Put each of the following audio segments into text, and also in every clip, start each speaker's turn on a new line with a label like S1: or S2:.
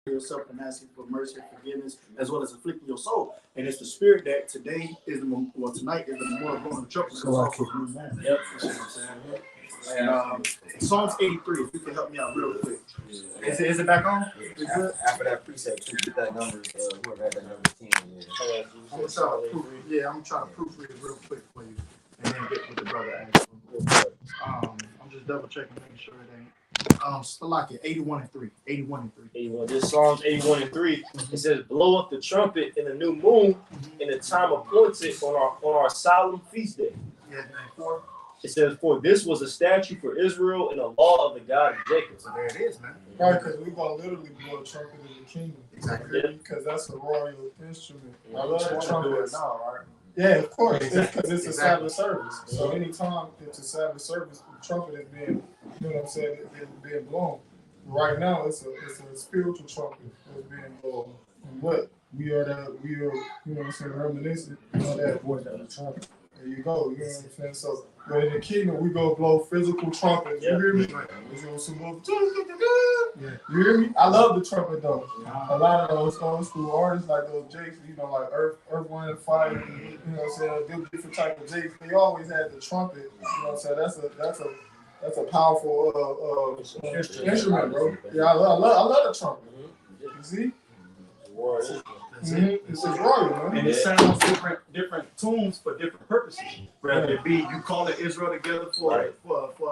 S1: yourself and asking for mercy and forgiveness, as well as afflicting your soul. And it's the spirit that tonight is the memorial blowing the trumpet. Yep. You know what I'm saying? And Psalms 83, if you can help me out real quick. Is it back on?
S2: After that precept, you get that number, whoever had that number 10.
S1: I'm trying to proofread it real quick for you. And then get with the brother asked. I'm just double checking, making sure it ain't. Still like it, 81 and 3. 81 and 3.
S3: 81. This Psalms 81 and 3. It says, blow up the trumpet in the new moon in the time appointed on our solemn feast day.
S1: Yeah, 4.
S3: It says, for this was a statute for Israel and a law of the God of Jacob.
S1: So there it is, man.
S4: Right, because we're going to literally blow a trumpet in the kingdom.
S1: Exactly.
S4: Because that's a royal instrument. I love
S1: the
S4: trumpets.
S1: now, right?
S4: Yeah, of course, because it's a Sabbath service. So anytime it's a Sabbath service, the trumpet is being, you know what I'm saying, it's being blown. Right now, it's a spiritual trumpet that's being blown. And what we are, you know what I'm saying, reminiscent of that voice of the trumpet. There you go, you know what I'm saying? So, but in the kingdom, we go blow physical trumpets. You hear me? You hear me? I love the trumpet though. A lot of those old school artists, like those Jakes, you know, like Earth, Wind, and Fire, you know what I'm saying? Different type of Jakes. They always had the trumpet. You know what I'm saying? That's a powerful instrument, bro. Yeah, I love the trumpet. You see? It's a royal, man.
S1: And it sounds different tunes for different purposes. Rather it be you call it Israel together for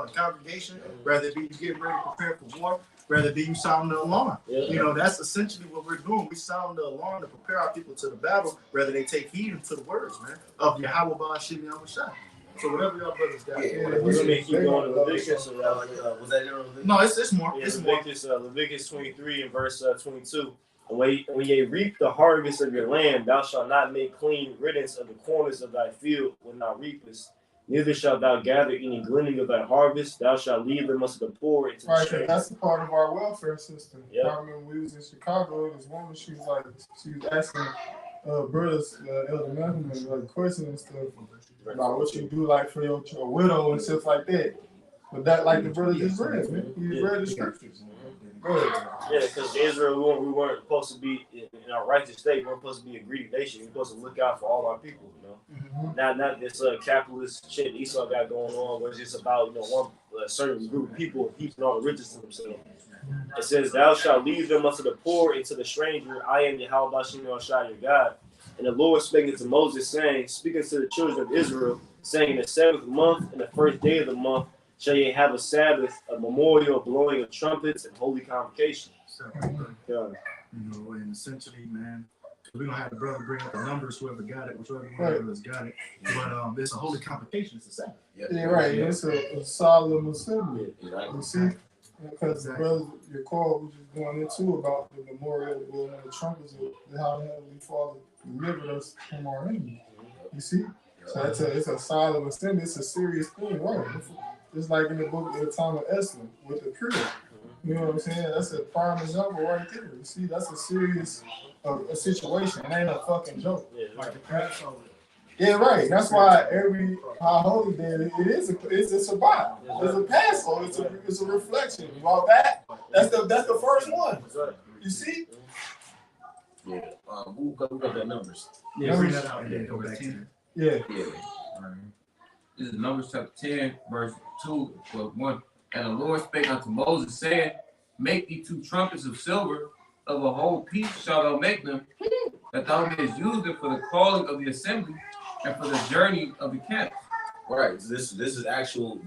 S1: a congregation, rather it be you get ready to prepare for war, rather it be you sound the alarm. You know, that's essentially what we're doing. We sound the alarm to prepare our people to the battle, rather they take heed to the words, man, of Yahweh Ba'ashim Yahushua. So whatever y'all brothers got.
S3: We're going to keep going to Leviticus.
S2: Was that Leviticus?
S1: No, it's more. It's
S3: Leviticus 23 and verse 22. And when ye reap the harvest of your land, thou shalt not make clean riddance of the corners of thy field when thou reapest. Neither shalt thou gather any gleaning of thy harvest. Thou shalt leave them unto the poor.
S4: Right, that's a part of our welfare system. Yep. I remember we was in Chicago, this woman, she was asking brothers, Elder Malcolm, like questions and stuff about what you do like for your widow and stuff like that. But that, like the brother just read, man. He read the scriptures.
S3: Yeah, because Israel, we weren't supposed to be in our righteous state. We weren't supposed to be a greedy nation. We were supposed to look out for all our people, you know. Not this capitalist shit Esau got going on, where it's just about one certain group of people heaping all the riches to themselves. It says, "Thou shalt leave them unto the poor and to the stranger. I am Yahweh Ba'ashim Yahushua your God." And the Lord spake unto Moses, saying, speaking to the children of Israel, saying, in the 7th month and the 1st day of the month shall ye have a Sabbath, a memorial blowing of trumpets and holy convocation.
S1: You know, and essentially, man, we don't have the brother bring up the numbers, whoever got it, whoever has got it. But it's a holy convocation, it's a Sabbath.
S4: Yeah, right. It's a solemn assembly. You see? Because the brother, your call, was just going into about the memorial blowing of the trumpets of how the Heavenly Father delivered us from our enemy. You see? So it's a solemn assembly. It's a serious thing, right? Just like in the book at the time of Esther with the Pure. You know what I'm saying? That's a prime example right there. You see, that's a serious a situation. It ain't a fucking joke.
S1: Like the Passover.
S4: Yeah, right. That's why every high holy day it's a Shabbat. It's a Passover. It's a reflection. About that. That's the first one. You see?
S2: Yeah. Who got the numbers?
S1: Yeah, bring that out and then go back to it.
S4: Yeah.
S5: This is Numbers chapter 10, verse 2, verse 1. And the Lord spake unto Moses, saying, make thee 2 trumpets of silver, of a whole piece shalt thou make them, that thou mayest use them for the calling of the assembly and for the journey of the camp.
S2: Right. So this is the actual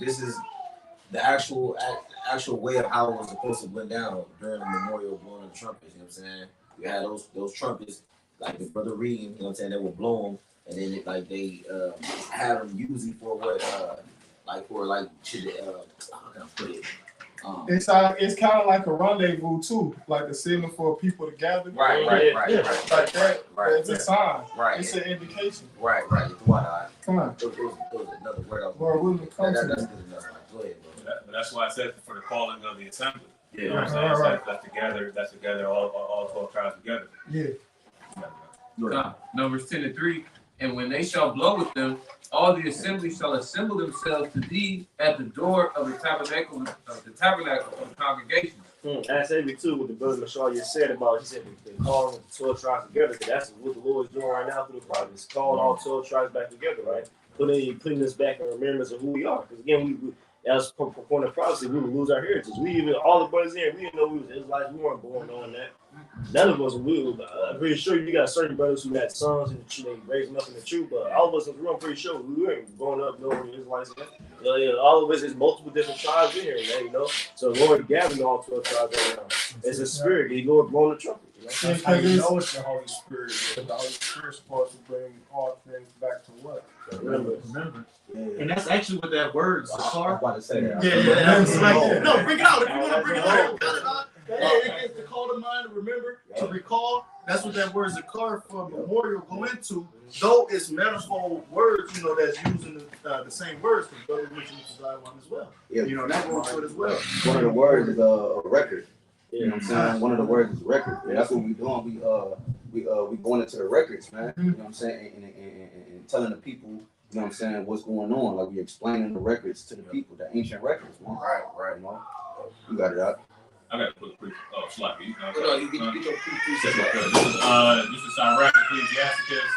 S2: way of how it was supposed to blend down during the memorial blowing of the trumpets. You know what I'm saying? You had those trumpets, like the brother reading, you know what I'm saying, they would blow them, and then they had them usually for what how can I put it?
S4: It's kind of like a rendezvous too, like the signal for people to gather.
S2: Right.
S4: Like that. Right. It's a sign.
S2: Right.
S4: It's an indication.
S2: Right.
S4: Come on.
S2: There was another word.
S4: Lord, wouldn't come to
S2: that's good enough. Go ahead, bro.
S6: But that's why I said for the calling of the assembly.
S2: Yeah.
S6: You know what I'm saying? That's together all 12 tribes together.
S4: Yeah.
S5: Numbers 10 and 3. And when they shall blow with them, all the assembly shall assemble themselves to thee at the door of the tabernacle of the congregation.
S3: I said it too, what the brother Mashal just said about, he said they're calling the 12 tribes together, because that's what the Lord is doing right now through the prophets, calling all 12 tribes back together, right? Putting us back in remembrance of who we are. Because again, we as from the prophecy, we would lose our heritage. We even, all the brothers here, we didn't know we was Israelites, we weren't born knowing that. None of us, I'm pretty sure you got certain brothers who had sons and they raised them up in the truth, but all of us in the room, I'm pretty sure we weren't growing up knowing Israelites. All of us is multiple different tribes in here, man, you know. So the Lord gathered all 12 tribes right now. It's a spirit. He Lord blowing the trumpet. You know?
S4: That's how you know it's the Holy Spirit. Because the Holy Spirit's supposed to bring all things back to what?
S3: Remember.
S1: And that's actually what that word is.
S2: I was about to say that.
S1: No, bring it out if you want to bring it out. Cut it out. It's to call to mind, to remember, to recall. That's what that word Zakar for memorial go into. Though it's manifold words, you know, that's using the same words, because brother mentioned the one as well.
S2: Yeah.
S1: You know, that goes to it as well.
S2: One of the words is a record.
S3: Yeah.
S2: You know what I'm saying? One of the words is record. Yeah, that's what we doing. We going into the records, man. You know what I'm saying? And telling the people, you know what I'm saying, what's going on. Like we explaining the records to the people, the ancient records, man. Right. You know? You got it out.
S6: I got to put a quick slap. You know,
S2: No, you get your
S6: this is Iraq Ecclesiasticus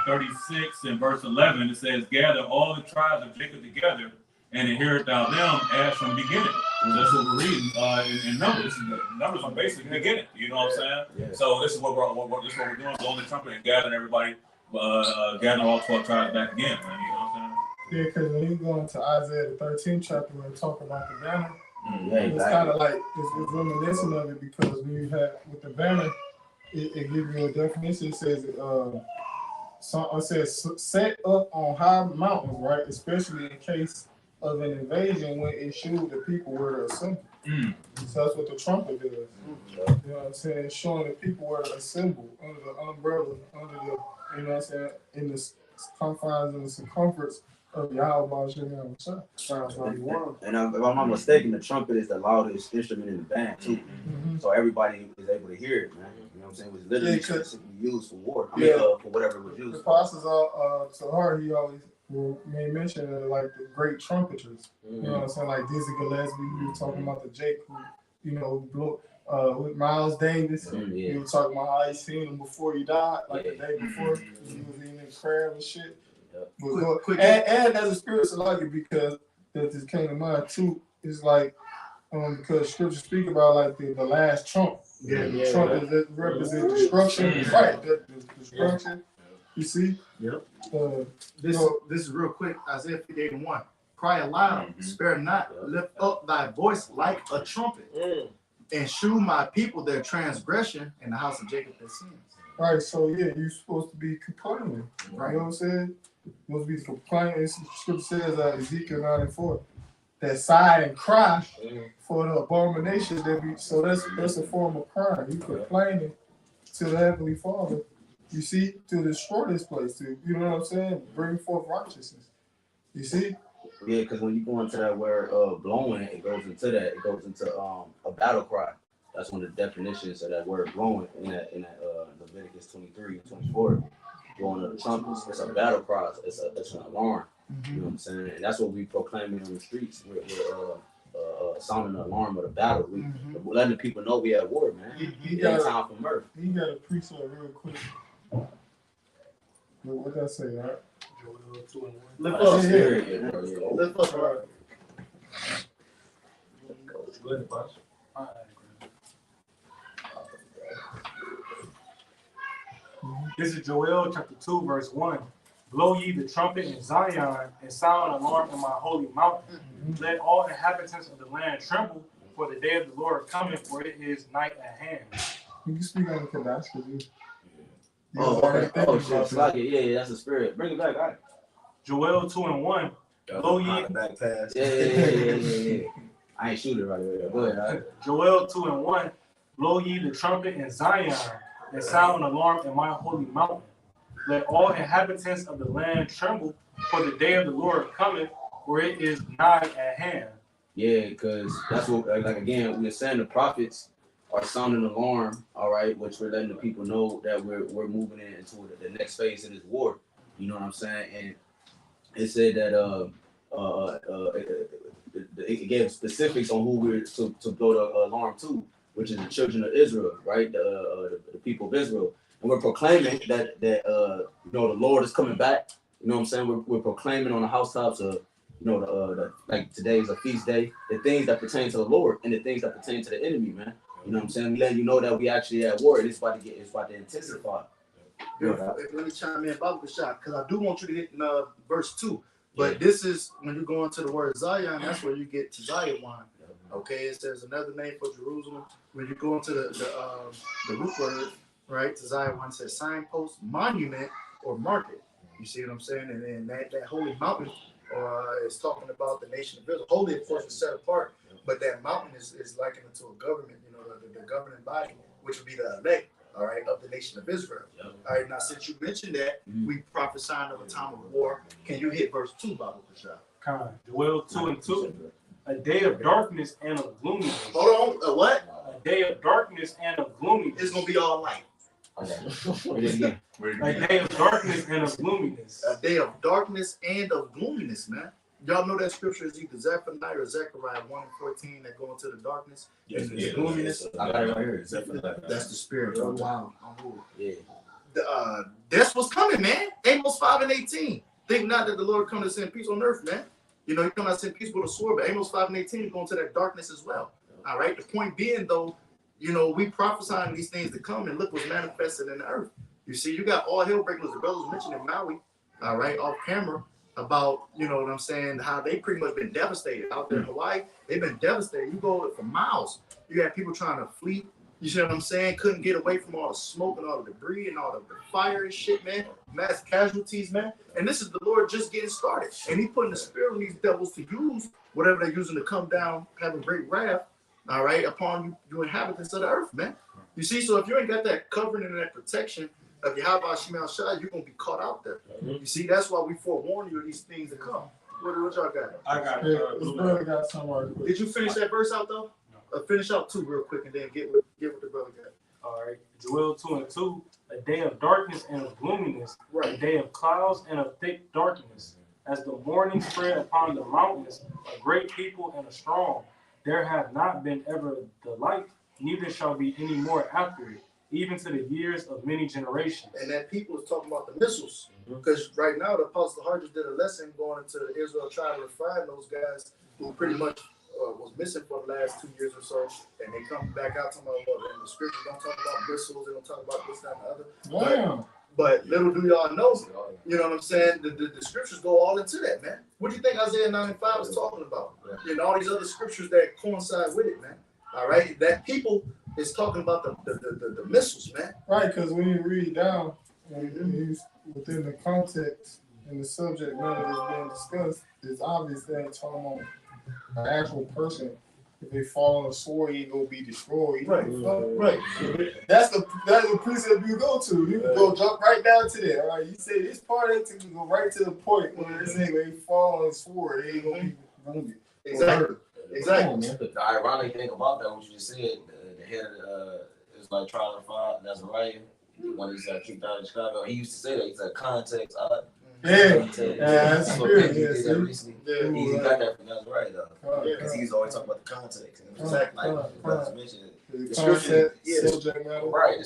S6: 36 and verse 11. It says, "Gather all the tribes of Jacob together, and inherit thou them as from the beginning." So that's what we're reading in Numbers. Numbers are basically the beginning. You know what I'm saying?
S2: Yeah.
S6: So this is what we're doing: blowing the trumpet and gathering everybody, gathering all 12 tribes back again. Man, you know what I'm
S4: Yeah, because when you go into Isaiah the 13th chapter where it talk about the banner,
S2: Yeah, exactly.
S4: it's kind of like it's reminiscent of it, because when you have with the banner, it gives you a definition. It says it says set up on high mountains, right? Especially in case of an invasion, when it showed the people where to assemble. So that's what the trumpet does. You know what I'm saying? It's showing the people where to assemble under the umbrella, under the, you know what I'm saying, in the confines and the circumference of Yahweh Shem Psalms 91.
S2: And if I'm not mistaken, the trumpet is the loudest instrument in the band too. So everybody is able to hear it, man. You know what I'm saying? It was literally specifically used for war. I mean, for whatever it was used
S4: the
S2: for.
S4: apostles are to her, he always made mention of like the great trumpeters. You know what I'm saying? Like Dizzy Gillespie, we were talking about the Jake who, you know, blew with Miles Davis. We were talking about how he seen him before he died, like the day before. He was eating crab and shit. Quick. And as a spiritual argument, because that just came to mind too, is like because scripture speak about like the last trump. The trump that represents destruction. Right, the destruction. You see?
S1: Yep. This is real quick. Isaiah 58:1. Cry aloud, spare not, lift up thy voice like a trumpet, and shew my people their transgression, in the house of Jacob their sins.
S4: Right, so yeah, you're supposed to be complaining. Right. You know what I'm saying? You're supposed to be complaining. Scripture says Ezekiel 94, that sigh and cry for the abomination that we. So that's a form of crying. You complaining to the Heavenly Father. You see, to destroy this place, to, you know what I'm saying, bring forth righteousness. You see?
S2: Yeah, because when you go into that word blowing, it goes into that. It goes into a battle cry. That's one of the definitions of that word blowing in that Leviticus 23 and 24. Blowing of the trumpets. It's a battle cry. It's an alarm. You know what I'm saying? And that's what we proclaiming on the streets. We're sounding the alarm of the battle. We're letting the people know we at war, man. It ain't time for murder.
S4: You got to preach that real quick. What did I say, all right?
S1: Lift up,
S2: spirit.
S1: Lift up, right.
S6: saying?
S7: This is Joel chapter 2, verse 1. Blow ye the trumpet in Zion, and sound an alarm in my holy mountain. Let all inhabitants of the land tremble, for the day of the Lord cometh, for it is night at hand.
S4: You can speak on the Kadash,
S2: Shit. Yeah, that's the spirit. Bring it back, all right.
S7: Joel 2:1. Blow ye.
S2: Back pass. Yeah. I ain't shooting right away. Go ahead, all right.
S7: Joel 2:1. Blow ye the trumpet in Zion, and sound an alarm in my holy mountain. Let all inhabitants of the land tremble, for the day of the Lord cometh, for it is nigh at hand.
S2: Yeah, because that's what, like again, we're saying the prophets are sounding an alarm, all right, which we're letting the people know that we're moving into the next phase of this war. You know what I'm saying? And it said that it gave specifics on who we're to blow the alarm to, which is the children of Israel, right? The people of Israel, and we're proclaiming that you know, the Lord is coming back. You know what I'm saying? We're proclaiming on the housetops of, you know, the like today's a feast day, the things that pertain to the Lord and the things that pertain to the enemy, man. You know what I'm saying? We letting you know that we actually at war. It's about to intensify.
S1: Let me chime in about the shot, because I do want you to hit verse 2. But this is when you go into the word Zion, that's where you get to Zion. Okay, it says another name for Jerusalem. When you go into the root word, right, to Zion, it says signpost, monument, or market. You see what I'm saying? And then that holy mountain is talking about the nation of Israel. Holy, of course, is set apart, but that mountain is likened to a government, you know, the governing body, which would be the elect, all right, of the nation of Israel. All right, now since you mentioned that, we prophesying of a time of war. Can you hit verse 2, Bible Prashad?
S7: Kind. Joel 2:2. A day of darkness and of gloominess.
S1: Hold on, what?
S7: A day of darkness and of gloominess.
S1: It's gonna be all light.
S7: A day of darkness and of gloominess.
S1: A day of darkness and of gloominess, man. Y'all know that scripture is either Zephaniah or Zechariah 1:14 that go into the darkness and the gloominess.
S2: I got it right here. Zephaniah.
S1: That's the spirit. Oh, wow.
S2: Yeah.
S1: That's what's coming, man. Amos 5:18. Think not that the Lord come to send peace on earth, man. You know, he come out to send peace with a sword, but Amos 5:18 is going to that darkness as well. All right. The point being, though, you know, we prophesying these things to come, and look what's manifested in the earth. You see, you got all hell breaking loose. The brothers mentioned in Maui, all right, off camera, about, you know what I'm saying, how they pretty much been devastated out there in Hawaii. They've been devastated. You go for miles. You got people trying to flee. You see what I'm saying? Couldn't get away from all the smoke and all the debris and all the fire and shit, man. Mass casualties, man. And this is the Lord just getting started. And he's putting the spirit on these devils to use whatever they're using to come down, having great wrath, all right, upon you inhabitants of the earth, man. You see, so if you ain't got that covering and that protection of Yahweh Shemel Shai, you're going to be caught out there. You see, that's why we forewarn you of these things to come. What y'all got?
S7: I got
S4: This brother got somewhere.
S1: Did you finish that verse out, though? Finish out 2 real quick and then get what the brother got.
S7: All right. Joel 2:2. A day of darkness and of gloominess.
S1: Right.
S7: A day of clouds and of thick darkness. As the morning spread upon the mountains, a great people and a strong. There have not been ever the like, neither shall be any more after it, even to the years of many generations.
S1: And that people is talking about the missiles. Because right now, the Apostle Hardy did a lesson going into Israel trying to refine those guys who pretty much was missing for the last 2 years or so. And they come back out talking about, well, the scriptures don't talk about missiles, they don't talk about this, that, and the other.
S4: Damn.
S1: But little do y'all know, you know what I'm saying? The scriptures go all into that, man. What do you think Isaiah 9:5 is talking about? And all these other scriptures that coincide with it, man. All right, that people is talking about the missiles, man.
S4: Right, because when you read down, and within the context and the subject matter that's being discussed, it's obvious that it's talking about an actual person. If they fall on a sword, he gonna be destroyed.
S1: Right.
S4: That's the precept you go to. You can go jump right down to that. All right, you say this part, they can go right to the point where they say when he fall on a sword, they ain't gonna be hungry.
S1: Exactly.
S2: The ironic thing about that, what you just said, the head of the it's like trial and fire, Nazariah, when he's kicked out of Chicago, he used to say that. He said context.
S4: That's good.
S2: He got that from Nazariah though, because he's always talking about the context.
S1: Exactly.
S2: Like brothers mentioned,
S4: The scripture,
S2: right? The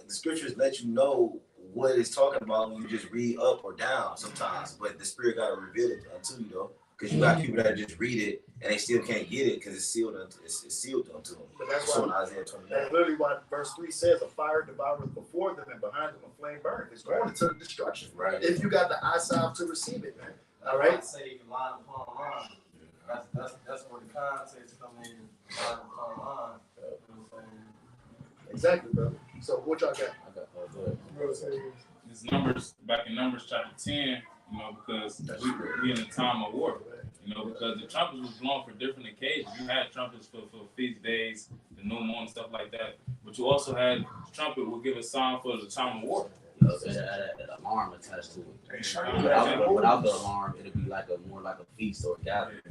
S2: scriptures let you know what it's talking about when you just read up or down sometimes, but the Spirit got to reveal it unto you though. Because you got people that just read it and they still can't get it because it's sealed unto them.
S1: But that's why
S2: Isaiah 29.
S1: That's literally what verse 3 says: a fire devours before them and behind them a flame burns. It's going into the destruction.
S2: Right.
S1: If you got the eyesight to receive it, man. All right.
S8: Say line upon line. That's where the context come in. Line upon line. You know what I'm saying?
S1: Exactly, brother. So what y'all got?
S6: It's Numbers, back in Numbers chapter 10, you know, because we in a time of war, you know, because the trumpets was blown for different occasions. You had trumpets for feast days, the new moon, stuff like that. But you also had the trumpet will give a sign for the time of war.
S2: An alarm attached to it. Without the alarm, it'd be like more like a feast or a gathering.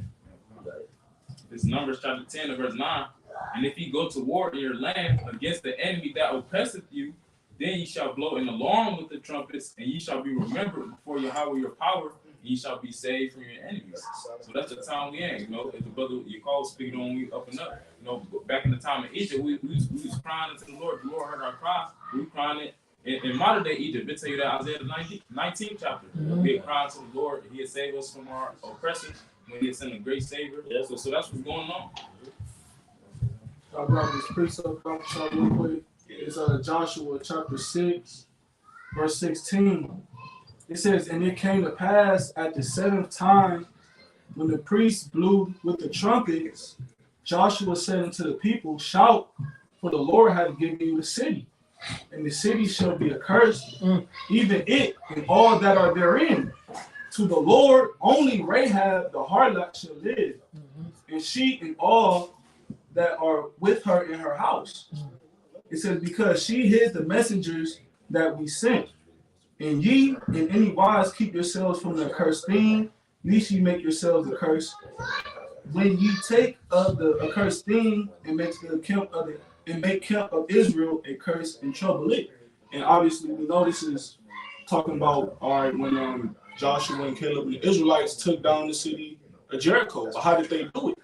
S6: It's Numbers chapter 10 and verse 9. And if ye go to war in your land against the enemy that oppresseth you, then ye shall blow an alarm with the trumpets, and ye shall be remembered before Yahweh your power,
S5: ye shall be saved from your enemies. So that's the time we in, you know. If the brother your call speaking on, we up and up. You know, back in the time of Egypt, we was crying unto the Lord. The Lord heard our cry. We crying it. In modern day Egypt, it tell you that Isaiah the 19th chapter. We had cried to the Lord. He had saved us from our oppressors when he had sent a great Savior. So that's what's going on.
S4: I brought this precept up real quick. It's Joshua chapter 6, verse 16. It says, and it came to pass at the 7th time, when the priests blew with the trumpets, Joshua said unto the people, shout, for the Lord hath given you the city, and the city shall be accursed, even it and all that are therein. To the Lord only Rahab the harlot shall live, and she and all that are with her in her house. It says, because she hid the messengers that we sent. And ye in any wise keep yourselves from the accursed thing, lest ye make yourselves accursed. When ye take of the accursed thing and make the camp of it, and make camp of Israel a curse and trouble it. And obviously we know this is talking about when Joshua and Caleb and the Israelites took down the city of Jericho. But how did they do it?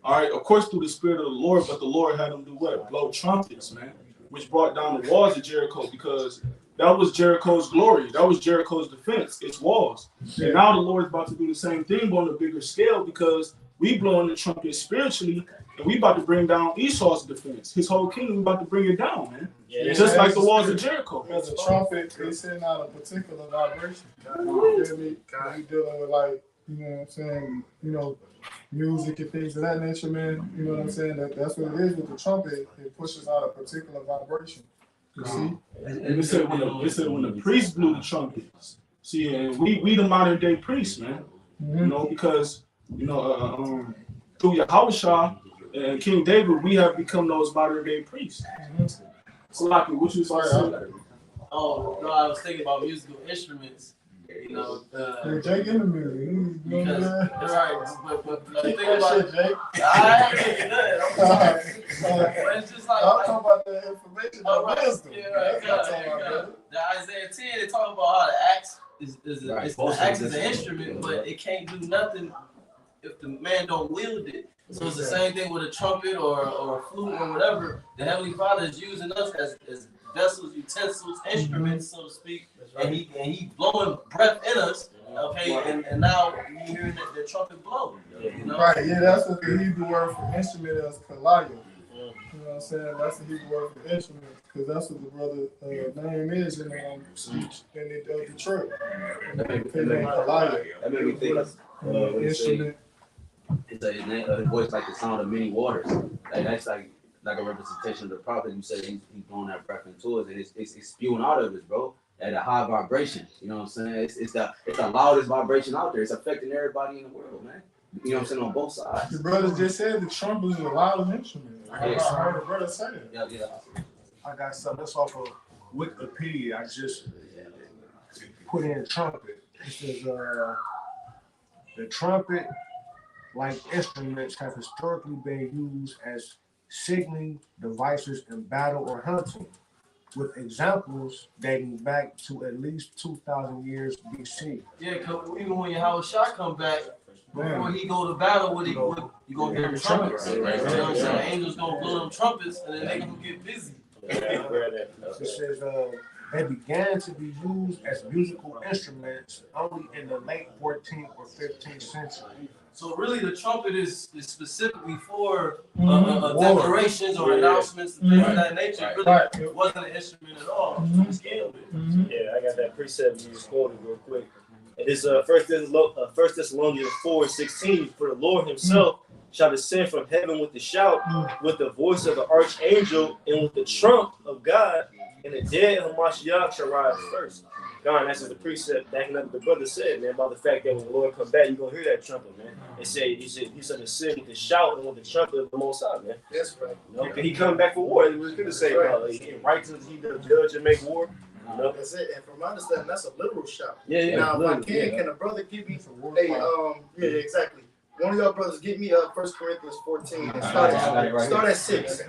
S4: All right, of course through the Spirit of the Lord, but the Lord had them do what? Blow trumpets, man, which brought down the walls of Jericho, because that was Jericho's glory. That was Jericho's defense, its walls. And now the Lord is about to do the same thing on a bigger scale, because we blowing the trumpet spiritually, and we about to bring down Esau's defense. His whole kingdom, we about to bring it down, man. Yeah, just like the walls of Jericho.
S9: Because the trumpet, they send out a particular vibration. You feel me? You dealing with, like, you know what I'm saying, you know, music and things of that nature, man. You know what I'm saying? That's what it is with the trumpet. It pushes out a particular vibration. You see?
S4: And it said when the priests blew the trumpets. See, and we the modern day priests, man. You know, because through Yahushua and King David, we have become those modern day priests. So, like, what you saying?
S8: Oh no, I was thinking about musical instruments. You know,
S3: Jake in the music.
S8: Because, right, but the thing about
S3: shit, Jake.
S8: I ain't good. But it's just like
S3: I'm talking about the information, the wisdom.
S8: Yeah, right. The Isaiah 10, they talk about how the axe the axe is an instrument, but it can't do nothing if the man don't wield it. So it's the same thing with a trumpet or a flute or whatever. The Heavenly Father is using us as vessels, utensils, instruments, so to speak, and he blowing breath in us. Okay, and now you hear the trumpet blow. You know?
S3: Right, yeah, that's what the Hebrew word for instrument is, kalaya. You know what I'm saying? That's the Hebrew word for instrument, because that's what the brother name is in Detroit.
S2: That made me think of
S3: instrument.
S2: His voice like the sound of many waters. Like that's like a representation of the prophet. You said he's blowing that breath into us, and it's spewing out of us, bro, at a high vibration. You know what I'm saying? It's the loudest vibration out there. It's affecting everybody in the world, man. You know what I'm saying, on both sides.
S3: The brothers just said the trumpet is the loudest instrument. I heard a brother say it.
S2: Yeah.
S1: I got something that's off of Wikipedia. I just put in trumpet. It says the trumpet, like instruments, have historically been used as signaling devices in battle or hunting, with examples dating back to at least 2,000 years BC.
S8: Yeah, because even when Yahushua come back, before he go to battle, you gonna hear the trumpets. You know what I'm saying? Angels gonna blow them trumpets, and then they gonna get busy.
S1: It says they began to be used as musical instruments only in the late 14th or 15th century.
S8: So really, the trumpet is specifically for declarations or announcements and things of that nature. Really, wasn't an instrument at all.
S3: Yeah, I got that precept you just quoted real quick. And it's 1 Thessalonians 4:16. For the Lord Himself shall descend from heaven with the shout, with the voice of the archangel, and with the trump of God, and the dead Hamashiach shall rise first. God, that's just the precept backing up what the brother said, man, about the fact that when the Lord come back, you're going to hear that trumpet, man. He said to sing with the shout and with the trumpet of the Most High, man.
S1: That's right.
S3: You know, he come back for war. He was going to say, he righteous, he the judge and make war. You know?
S1: That's it. And from my understanding, that's a literal shout.
S3: Yeah.
S1: Now, if I can a brother give me yeah, exactly. One of y'all brothers, get me 1 Corinthians 14 and start at 6.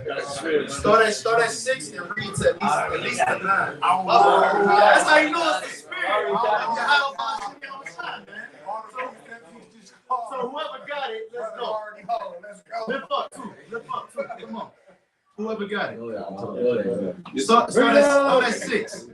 S1: Start at 6 and read to at least the 9. That's how you know it's the spirit. whoever got it, let's go.
S4: Let's go.
S1: Lift up two. Come on. Whoever got it.
S2: Yeah.
S1: Start at 6.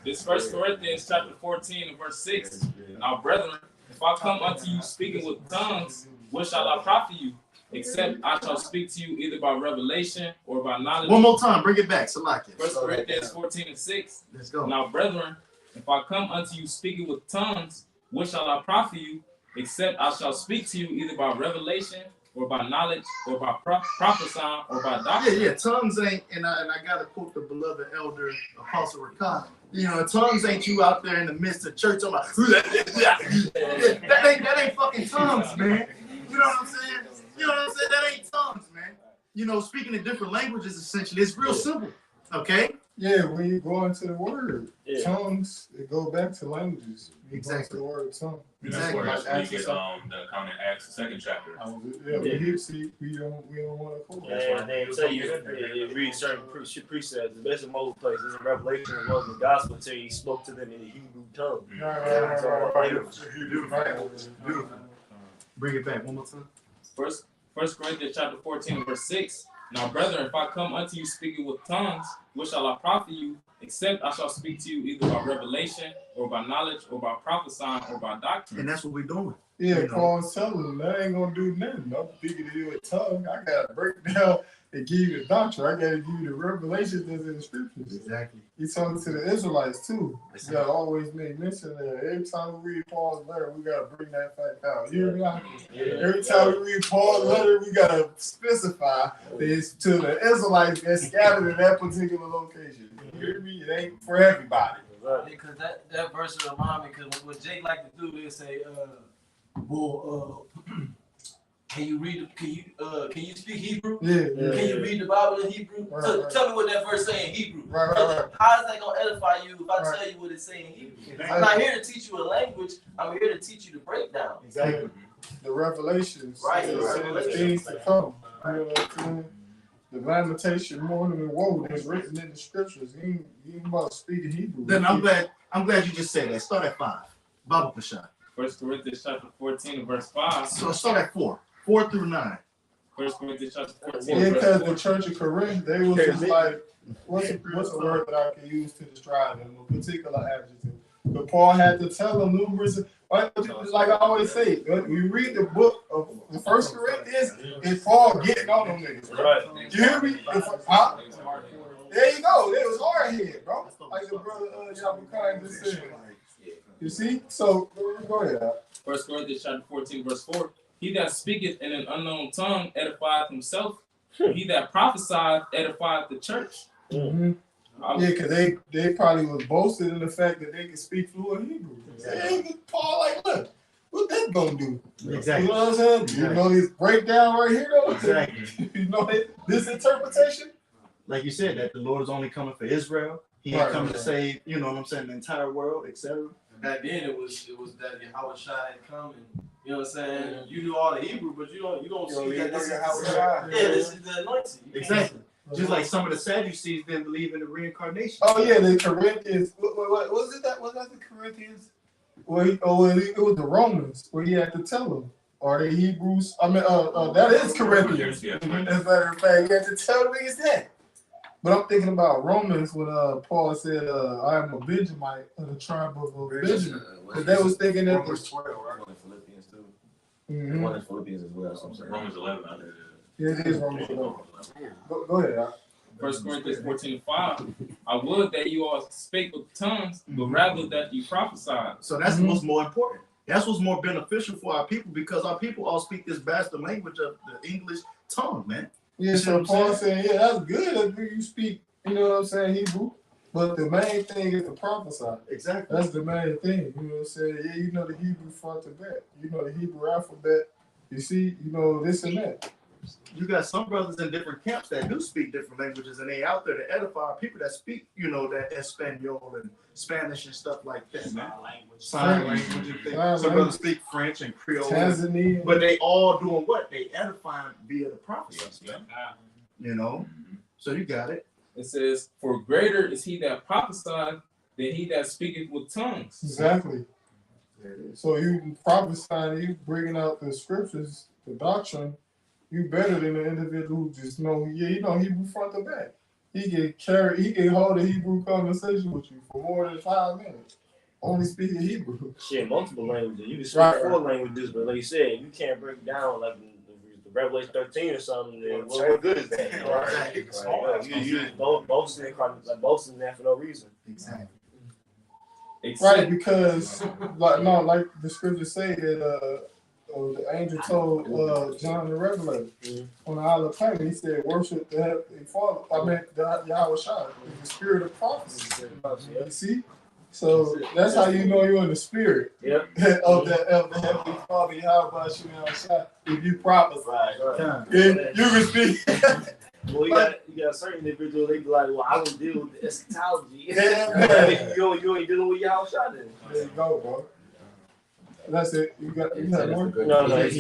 S5: This 1 Corinthians chapter 14 and verse 6. Now, brethren, if I come unto you speaking with tongues, what shall I profit you? Except I shall speak to you either by revelation or by knowledge.
S1: One more time, bring it back. Salakia.
S5: 1 Corinthians 14 and 6.
S1: Let's go.
S5: Now, brethren, if I come unto you speaking with tongues, what shall I profit you? Except I shall speak to you either by revelation or by knowledge or by prophesying or by doctrine.
S1: Yeah. Tongues ain't, and I gotta quote the beloved elder Apostle Rakah. You know, tongues ain't you out there in the midst of church. I'm like, that ain't fucking tongues, man. You know what I'm saying? That ain't tongues, man. You know, speaking in different languages, essentially, it's real simple. Okay?
S4: Yeah, when you go into the word, tongues, it go back to languages.
S1: Exactly.
S4: The word tongue.
S6: And that's where we get the comment in Acts, the 2nd chapter.
S4: We don't want to quote.
S3: And they tell you, read certain precepts. The best of most places in Revelation was the gospel until he spoke to them in the Hebrew tongue.
S1: Beautiful. Bring it back one more time.
S5: First Corinthians chapter 14 verse 6. Now, brethren, if I come unto you speaking with tongues, what shall I profit you? Except I shall speak to you either by revelation or by knowledge or by prophesying or by doctrine.
S1: And that's what we're doing.
S4: Yeah, Paul's telling them that ain't gonna do nothing. I'm speaking to you with tongue. I gotta break down and give you the doctrine. I gotta give you the revelations that's in the scriptures.
S1: Exactly.
S4: He's talking to the Israelites too. You gotta always make mention that every time we read Paul's letter, we gotta bring that fact out. You hear me? Every time we read Paul's letter, we gotta specify that it's to the Israelites that's scattered in that particular location. You hear me? It ain't for everybody.
S8: Because that verse will remind me, because what Jake like to do is say, can you speak Hebrew?
S4: Yeah.
S8: Can you read the Bible in Hebrew?
S4: Right,
S8: So
S4: right.
S8: tell me what that verse say in Hebrew.
S4: Right.
S8: How is that gonna edify you if I
S4: Right.
S8: tell you what it's saying in Hebrew? I'm not here to teach you a language. I'm here to teach you the breakdown.
S1: Exactly.
S4: The revelations.
S8: Right.
S4: The things to come. You know what I'm saying? The lamentation, mourning, and woe that's written in the scriptures. He ain't about speaking Hebrew.
S1: Then I'm glad you just said that. Start at 5. Bible Pashah.
S5: 1 Corinthians chapter 14 and verse 5.
S1: So start at 4. 4 through 9.
S5: 1 Corinthians chapter 14
S4: Yeah,
S5: and
S4: because
S5: verse
S4: the
S5: 4.
S4: church of Corinth, they was just like, what's a word that I can use to describe them, a particular adjective. But Paul had to tell them numerous, like I always say, when we read the book of the 1 Corinthians, it's Paul getting on them niggas.
S3: Right.
S4: You hear me? There you go. It was hard head, bro. Like the brother Yabukai just said. You see? So go ahead.
S5: 1 Corinthians chapter 14 verse 4. He that speaketh in an unknown tongue edifieth himself. He that prophesieth edifieth the church.
S4: Mm-hmm. Yeah, because they probably was boasted in the fact that they could speak fluent Hebrew. Yeah, Paul, like, look, what that gonna do?
S1: Exactly.
S4: You know what I'm saying?
S1: Exactly.
S4: You know this breakdown right here, though?
S1: Exactly.
S4: You know this interpretation?
S1: Like you said, that the Lord is only coming for Israel. He ain't coming to save, you know what I'm saying, the entire world, etc.
S8: Back then it was that Yahweh Shai had come and you know what I'm saying? You knew all the Hebrew, but you don't see that this is this is the anointing.
S1: Exactly. Just like some of the Sadducees didn't believe in the reincarnation.
S4: Oh yeah, the Corinthians. What was it? Was that the Corinthians? It was the Romans where he had to tell them. Are they Hebrews? I mean, that is Corinthians.
S6: Yeah.
S4: As a matter of fact, he had to tell them niggas that. But I'm thinking about Romans when Paul said, "I am a Benjamite of the tribe of Benjamin," because they was thinking that
S2: Romans 12, right? Philippians too.
S4: Mm-hmm.
S2: One in Philippians as well. So I'm saying.
S6: Romans 11.
S4: Yeah, it is Romans 11. Go ahead.
S5: 1 Corinthians 14 and 5. I would that you all spake with tongues, but rather that you prophesied.
S1: So that's what's more important. That's what's more beneficial for our people because our people all speak this bastard language of the English tongue, man.
S4: Yeah, so Paul saying, yeah, that's good if you speak, you know what I'm saying, Hebrew. But the main thing is to prophesy.
S1: Exactly.
S4: That's the main thing. You know what I'm saying? Yeah, you know the Hebrew front to back. You know the Hebrew alphabet. You see, you know this and that.
S1: You got some brothers in different camps that do speak different languages, and they out there to edify people that speak, you know, that Espanol and Spanish and stuff like that, man. Sign language and things. Some brothers speak French and Creole.
S4: Tanzania.
S1: But they all doing what? They edifying via the prophecies, man. You know? So you got it.
S5: It says, for greater is he that prophesieth than he that speaketh with tongues.
S4: Exactly. So you prophesying, you bringing out the scriptures, the doctrine. You better than the individual who just know, Hebrew front to back. He can hold a Hebrew conversation with you for more than 5 minutes. Only speaking Hebrew.
S3: Shit, multiple languages. You can speak 4 languages, but like you said, you can't break down like the Revelation 13 or something. Then what good is that? You boasting that for no reason.
S1: Exactly.
S4: Right, because like the scriptures say that the angel told John the Revelator on the Isle of Patmos, he said, "Worship the Heavenly Father." The Yahweh Shai, the spirit of prophecy. You see, so that's how you know you're in the spirit of the Heavenly Father, Yahweh Shai. If you prophesy, you can speak.
S3: Well, you got certain individuals, they be like, well, I don't deal with eschatology. You ain't dealing with Yahweh Shai then.
S4: There you go, bro. That's it. You got more?
S3: No,
S5: It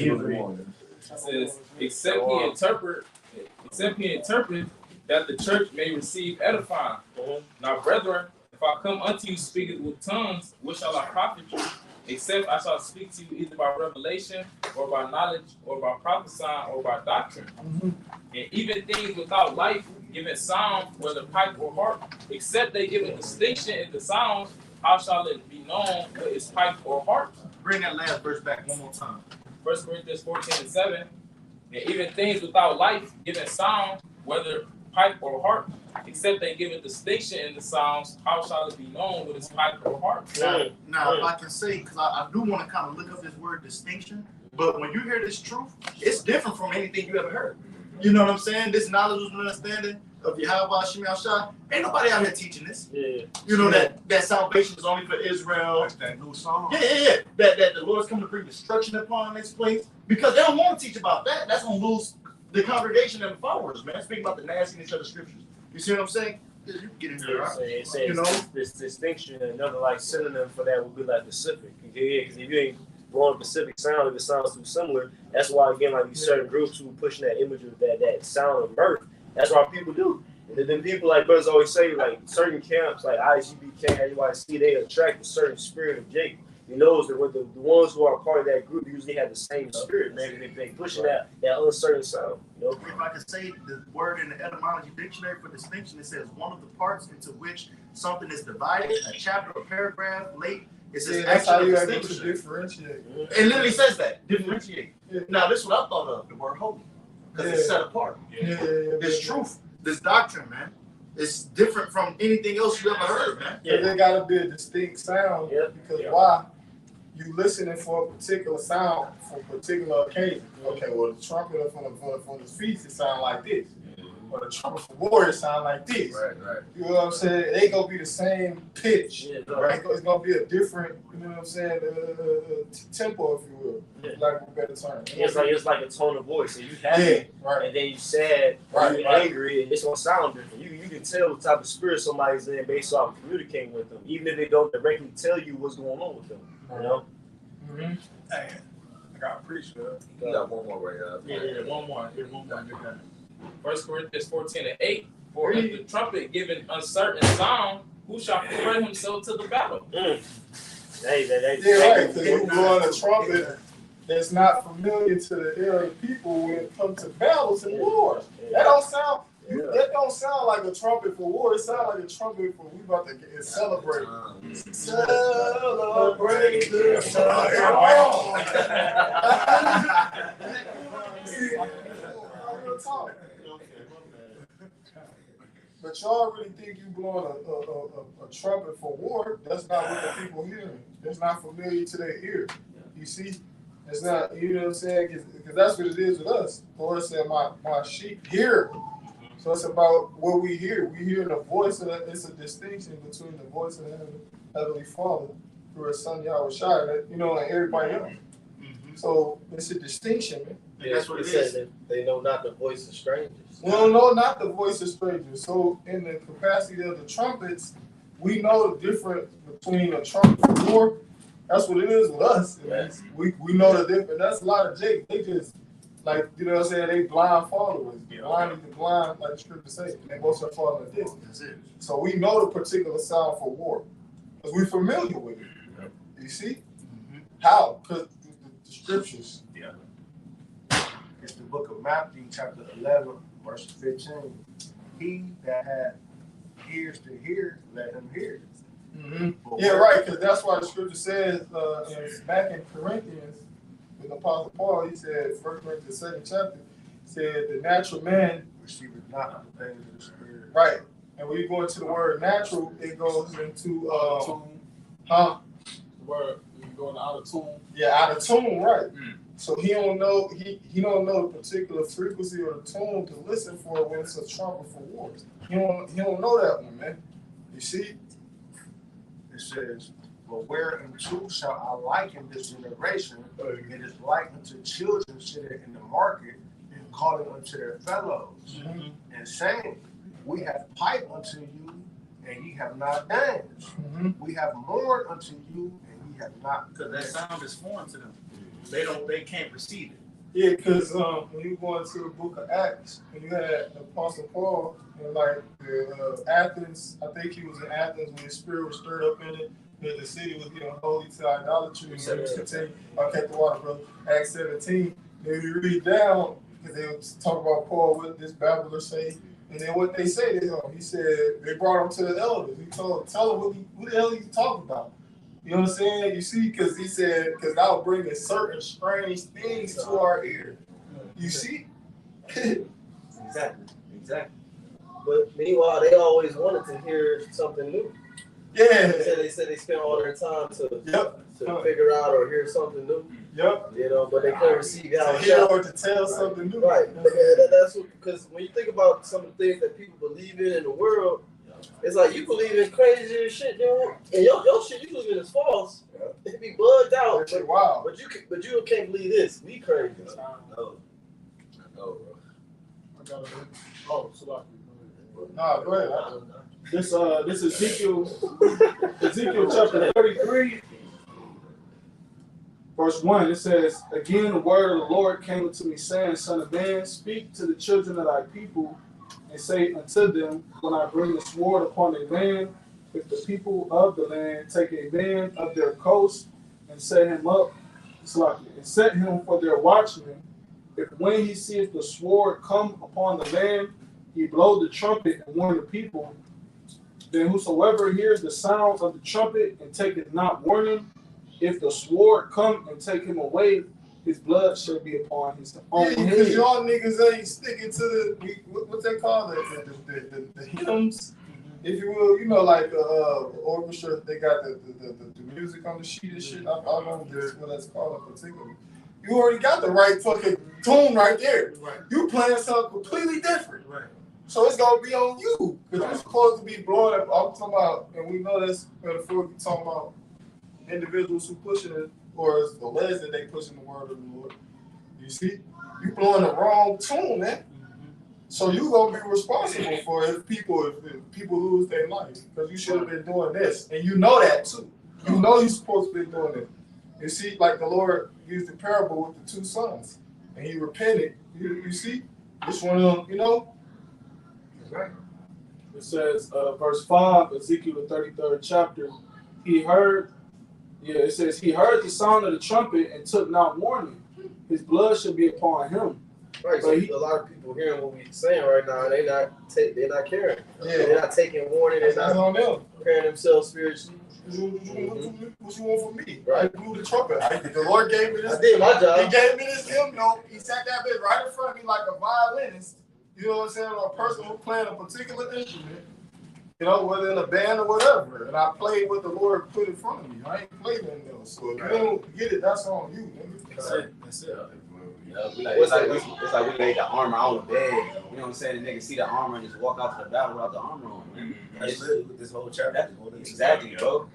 S5: says, except he interpret that the church may receive edifying. Now, brethren, if I come unto you speaking with tongues, what shall I profit you? Except I shall speak to you either by revelation, or by knowledge, or by prophesying, or by doctrine. And even things without life, giving sound, whether pipe or harp, except they give a distinction in the sounds, how shall it be known what is pipe or harp?
S1: Bring that last verse back one more time.
S5: 1 Corinthians 14:7. And even things without life, giving sound, whether pipe or harp, except they give a distinction in the sounds, how shall it be known what is pipe or harp?
S1: Now if I can say, because I do want to kind of look up this word distinction, but when you hear this truth, it's different from anything you ever heard. You know what I'm saying? This knowledge and understanding of Yahweh Shemiel Shai, ain't nobody out here teaching this. You know that salvation is only for Israel.
S10: That's that new song.
S1: That the Lord's coming to bring destruction upon this place, because they don't want to teach about that. That's gonna lose the congregation and the followers, man. Speaking about the nastiness of the scriptures. You see what I'm saying? You can get into it, right?
S3: You know, this distinction, another like synonym for that would be like Pacific. Because if you ain't blowing Pacific sound, if it sounds too similar, that's why again, like these certain groups who pushing that image of that sound of mirth. That's why people do. And then people like brothers always say, like certain camps, like ISUBK, NYC, they attract a certain spirit of Jacob. You know, that the ones who are part of that group usually have the same spirit, man. They pushing that uncertain sound. You know,
S1: if I could say the word in the etymology dictionary for distinction, it says one of the parts into which something is divided, a chapter or paragraph late. It says
S4: that's how you able to
S1: distinction.
S4: differentiate.
S1: It literally says that, differentiate. Now this is what I thought of, the word holy, because it's set apart. This truth, this doctrine, man, it's different from anything else you ever heard, man.
S4: There gotta be a distinct sound because why? You listening for a particular sound for a particular occasion. Okay, well the trumpet from the feast it sound like this. Or the trumpet for war it sound like this.
S2: Right.
S4: You know what I'm saying? They gonna be the same pitch. Right? It's gonna be a different, you know what I'm saying, tempo, if you will. Like a better term.
S3: It's like a tone of voice. So you happy, and then you sad, you angry, and it's gonna sound different. You can tell what type of spirit somebody's in based off communicating with them, even if they don't directly tell you what's going on with them. You know?
S10: Hey, I got to preach, man.
S2: You got one more right up.
S5: One more. 1 Corinthians 14:8. For if the trumpet giving uncertain sound, who shall prepare himself to the battle?
S4: Right. Because you blowing a trumpet that's not familiar to the ear of the people when it comes to battles and wars. That don't sound. That don't sound like a trumpet for war. It sounds like a trumpet for we about to celebrate. Celebrate the song. But y'all really think you blowing a trumpet for war? That's not what the people hearing. That's not familiar to their ear. You see? It's not, you know what I'm saying? Because that's what it is with us. The Lord said, my sheep hear. So it's about what we hear. We hear the voice of that. It's a distinction between the voice of the Heavenly Father through His Son Yahweh Shai, you know, and everybody else. So it's a distinction, man.
S8: That's what it is. They know not the voice of strangers.
S4: We don't know not the voice of strangers. So in the capacity of the trumpets, we know the difference between a trumpet and war. That's what it is with us. Yes. We know the difference. That's a lot of Jake. They just, like, you know what I'm saying, they blind followers. Blind to blind, like the scripture says. They both are following the distance. That's it. So we know the particular sound for war. Because we're familiar with it. You see? How? Because the scriptures.
S10: Yeah. It's the book of Matthew, chapter 11, verse 15. He that had ears to hear, let him hear.
S4: Mm-hmm. Yeah, right, because that's why the scripture says back in Corinthians, with Apostle Paul, he said, 1 Corinthians 2nd chapter, said the natural man
S10: receiveth not the things of the spirit.
S4: Right. And when you go into the word natural, it goes into
S11: The word you go in out of tune.
S4: Yeah, out of tune, right. So he don't know he don't know the particular frequency or the tone to listen for when it's a trumpet for wars. He don't know that one, man. You see?
S10: It says, but whereunto shall I liken this generation? It is like unto children sitting in the market and calling unto their fellows and saying, we have piped unto you, and ye have not danced. We have mourned unto you, and ye have not.
S1: Because that sound is foreign to them. They can't receive it.
S4: Yeah, because when you go into the book of Acts, when you had Apostle Paul and like Athens, I think he was in Athens when his spirit was stirred up in it. The city was getting holy to idolatry. Okay, the water, brother. Acts 17. Then you read down because they would talk about Paul, what this babbler say, and then what they say to him. He said they brought him to the elders. He tell him what the hell he's talking about. You know what I'm saying? You see, because he said, because that will bring certain strange things to our ear. You see?
S8: Exactly. But meanwhile, they always wanted to hear something new.
S4: Yeah.
S8: They said they spent all their time to figure out or hear something new.
S4: Yep.
S8: You know, but they couldn't receive God.
S4: To hear or to tell something new.
S8: Right. That's what, because when you think about some of the things that people believe in the world, it's like you believe in crazy shit, dude, and your shit you believe in is false. It be bugged out.
S4: But, wow.
S8: But you can't believe this. We crazy.
S2: No, bro.
S4: Nah, go ahead.
S11: This Ezekiel chapter 33, verse 1. It says, again, the word of the Lord came unto me, saying, Son of man, speak to the children of thy people, and say unto them, when I bring the sword upon a land, if the people of the land take a man of their coast and set him up, and set him for their watchman, if when he seeth the sword come upon the land, he blow the trumpet and warn the people, then whosoever hears the sound of the trumpet and taketh not warning, if the sword come and take him away, his blood shall be upon his own head.
S4: Because y'all niggas ain't sticking to what they call the hymns, if you will. You know, like orchestra, they got the music on the sheet and shit. I don't know what that's called in particular. You already got the right fucking tune right there. Right. You playing something completely different. Right. So it's gonna be on you because we're supposed to be blowing up. I'm talking about, and we know that's metaphorically talking about individuals who pushing it, or it's the legs that they pushing the word of the Lord. You see, you blowing the wrong tune, man. So you gonna be responsible for if people lose their life because you should have been doing this, and you know that too. You know you're supposed to be doing it. You see, like the Lord used the parable with the two sons, and he repented. You see, which one of them, you know?
S11: Right. It says, verse 5, Ezekiel the 33rd chapter, it says, he heard the sound of the trumpet and took not warning. His blood should be upon him.
S8: Right, so a lot of people hearing what we're saying right now, they're not caring. Yeah. They're not taking warning. They're not preparing themselves spiritually.
S4: What you want from me? Right? I blew the trumpet. The Lord gave me this.
S8: I did my job.
S4: He gave me this hymn note. He sat that bitch right in front of me like a violinist. You know what I'm saying? Or a person who playing a particular instrument. You know, whether in a band or whatever. And I played what the Lord put in front of me. I ain't played anything else. So if you don't get it, that's on you, nigga.
S2: That's it. It's like we laid the armor on the bed. You know what I'm saying? The nigga see the armor and just walk out to the battle without the armor on. Man. That's literally what this whole chapter. Exactly, bro.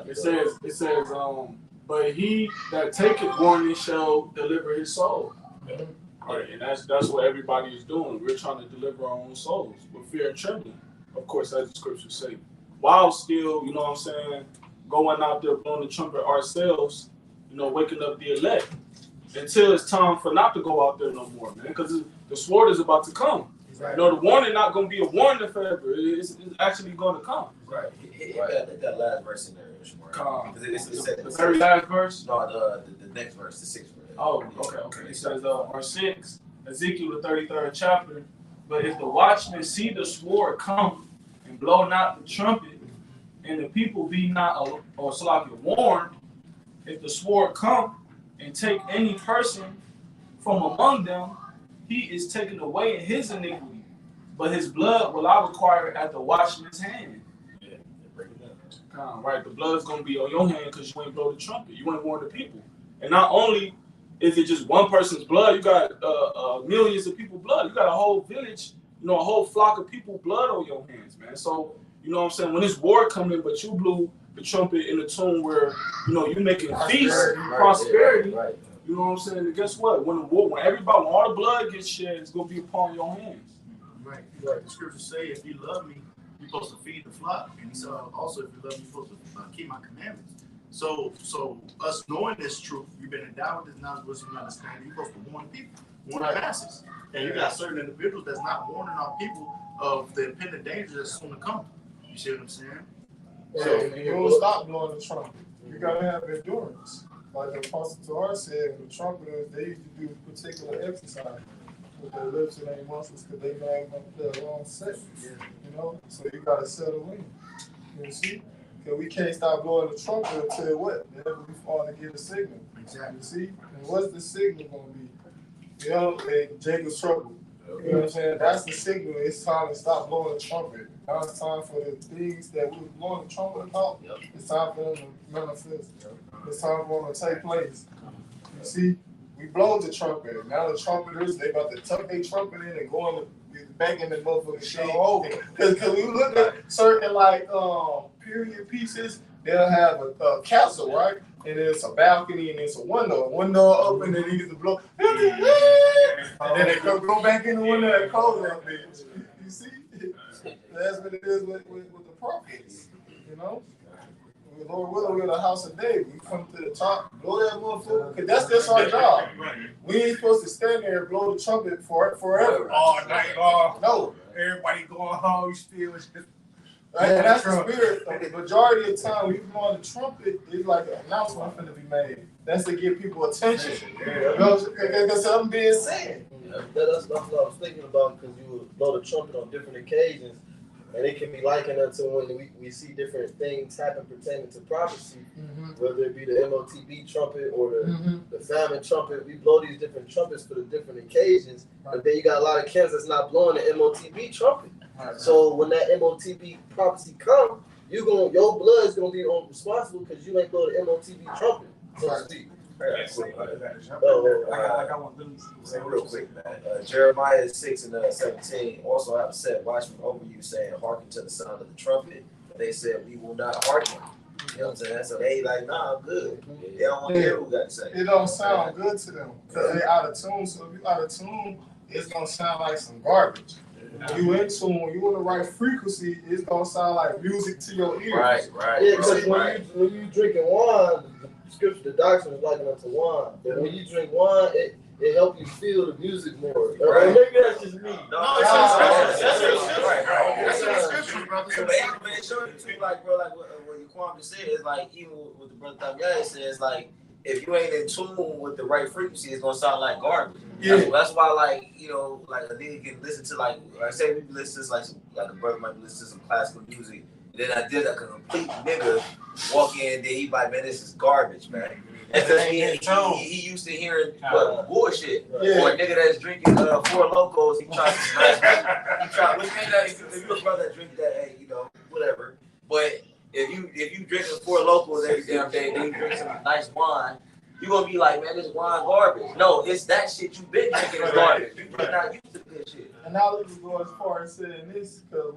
S11: It says, but he that taketh warning shall deliver his soul. Yeah. Right, and that's what everybody is doing. We're trying to deliver our own souls with fear and trembling. Of course, as the scriptures say. While still, you know what I'm saying, going out there blowing the trumpet ourselves, you know, waking up the elect. Until it's time for not to go out there no more, man. Because the sword is about to come. You know, the warning not going to be a warning forever. It's actually going to come.
S2: Right. Hit that last verse in there, Shmore.
S11: The very last verse?
S2: No, the next verse, the 6th verse.
S11: Oh, okay. It says, verse 6, Ezekiel, the 33rd chapter. But if the watchmen see the sword come and blow not the trumpet, and the people be not warned, if the sword come and take any person from among them, he is taken away in his iniquity, but his blood will I require at the watchman's hand.
S2: Yeah, break it down.
S11: Right, the blood's gonna be on your hand because you ain't blow the trumpet. You ain't warn the people. And not only is it just one person's blood, you got millions of people's blood. You got a whole village, a whole flock of people blood on your hands, man. So, you know what I'm saying? When this war coming in, but you blew the trumpet in a tune where, you making feast, prosperity.
S2: Right.
S11: You know what I'm saying? And guess what? When all the blood gets shed, it's gonna be upon your hands.
S1: Right. The scriptures say, if you love me, you're supposed to feed the flock, and he said also, if you love me, you're supposed to keep my commandments. So us knowing this truth, you've been endowed with this knowledge, wisdom, and understanding. You're supposed to warn people, warn the masses, and you got certain individuals that's not warning our people of the impending danger that's soon to come. You see what I'm saying?
S4: So you don't stop blowing the trumpet. You gotta have endurance. Like the Apostle Torah said, the trumpeters, they used to do particular exercise with their lips and their muscles because they know going to play a long set. So you gotta settle in. You see? Because we can't stop blowing the trumpet until what? The heavenly Father get a signal.
S1: Exactly.
S4: You see? And what's the signal gonna be? Jacob's trouble. You know what I'm saying? That's the signal. It's time to stop blowing the trumpet. Now it's time for the things that we were blowing the trumpet about. It's time for them to manifest. It's time for them to take place. You see, we blow the trumpet. Now the trumpeters, they about to tuck their trumpet in and go in the back in the motherfucking show over. Because we look at certain period pieces, they'll have a castle, right? And there's a balcony and there's a window. A window open and they get to blow. And then they go back in the window and close that bitch. You see? That's what it is with the prophets. Lord willing, we're in the house of David. We come to the top, blow that motherfucker, because that's just our job. We ain't supposed to stand there and blow the trumpet forever.
S10: All night long.
S4: No.
S10: Everybody going home still.
S4: Right? And that's the spirit. The majority of the time, when you blow on the trumpet, it's like an announcement going to be made. That's to get people attention. Because something being said.
S8: That's what I was thinking about, because you would blow the trumpet on different occasions. And it can be likened unto when we see different things happen pertaining to prophecy, whether it be the MOTB trumpet or the famine trumpet. We blow these different trumpets for the different occasions, but then you got a lot of camps that's not blowing the MOTB trumpet. So when that MOTB prophecy come, your blood is gonna be responsible because you ain't blow the MOTB trumpet, so to speak.
S2: I got one. Say real quick, man. Jeremiah 6:17 also have a set watchman over you saying, hearken to the sound of the trumpet. But they said, we will not hearken. You know what I'm saying? So they like, nah, I'm good. They don't want to hear what we got to say.
S4: It don't sound good to them because they out of tune. So if you out of tune, it's gonna sound like some garbage. You in tune, when you in the right frequency, it's gonna sound like music to your ears.
S2: Right.
S8: Yeah, because when you drinking wine, the scripture, the doctrine is likened unto wine. But when you drink wine, it helps you feel the music more. Maybe that's just me.
S1: No, it's in the scripture, brother.
S2: But it showed you too, like what Yaquan just said, is like, even with the brother Tabiah says, like, if you ain't in tune with the right frequency, it's gonna sound like garbage. Yeah. That's why, like a nigga can listen to, like I say, we listen to like a brother might listen to some classical music, and then I did like a complete nigga walk in there, he like, man, this is garbage, man. Because he used to hearing bullshit. Yeah. Or a nigga that's drinking 4 Locos, he tries to smash. Which means that if you're a brother that drink that, hey, whatever. But if you drinking 4 Locos every damn day, then you drink some nice wine, you gonna be like, man, this wine garbage. No, it's that shit you been drinking is garbage. You just not used to good shit.
S4: And now let me go as far as saying this, because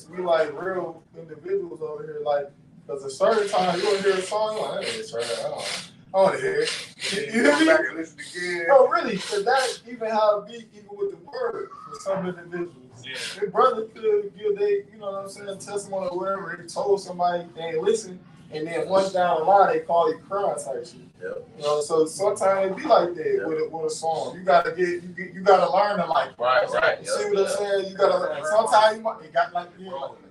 S4: we like real individuals over here, like, because a certain time you want to hear a song, you're like, I want to hear it. You hear me?
S10: Back and listen again.
S4: No, really, because that's even how it be, even with the word, for some individuals. Yeah. Their brother could give you know what I'm saying, testimony or whatever. They told somebody they ain't listen, and then once down the line they call it crying type shit.
S2: Yep.
S4: You know, so sometimes it be like that with a song. You gotta you gotta learn to like it.
S2: Right.
S4: You see what I'm saying? You gotta sometimes you got like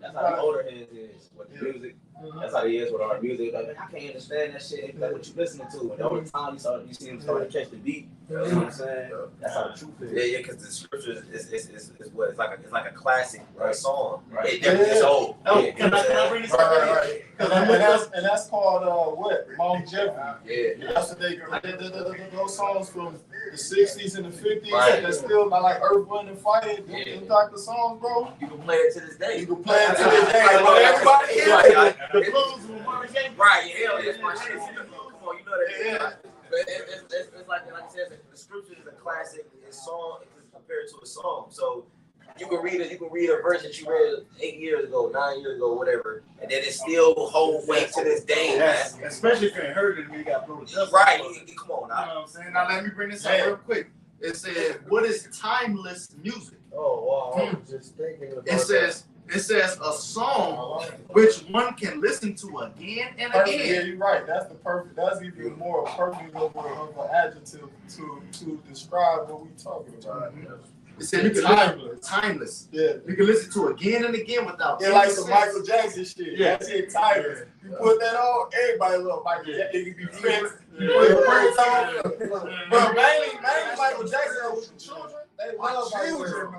S2: that's how the older heads is with the music. That's how he is with our music. Like, I can't understand that shit. Like what you listening to. And the only time you see him start to catch the beat. You know what I'm saying? That's how the truth is. Yeah, because the scripture is what it's like a classic song. Right. It's old.
S1: Can I bring this up?
S4: Right. And that's called what? Longevity.
S2: Yeah.
S4: That's what those songs from the 60s and the 50s that's still like Earth, Wind and Fire. Them type of songs, bro.
S2: You can play it to this day.
S4: You can play it to this day. Everybody hears
S1: the blues with Marvin Gaye.
S2: Right, hell, that's my shit. Come on, you know that. Yeah. But it's like I said, the scripture is a classic. It's song compared to a song. So you can read a verse that you read 8 years ago, 9 years ago, whatever, and then it still holds weight to this day.
S1: Yes. Especially if you ain't heard it and you got to throw the dust.
S2: Right, come on now.
S1: You know what I'm saying? Now let me bring this up real quick. It said, what is timeless music?
S10: Oh, wow. I was just thinking about
S1: It says a song which one can listen to again and again.
S4: Yeah, you're right. That's that's even more perfect of an adjective to describe what we're talking about.
S1: It said you can listen timeless.
S4: Yeah.
S1: You can listen to again and again without.
S4: Yeah, like some Michael Jackson shit.
S1: Yeah.
S4: That's it, timeless. You put that on, everybody love Michael Jackson. It can be Prince. You put Prince on. But mainly Michael Jackson with the children. They love Michael Jackson.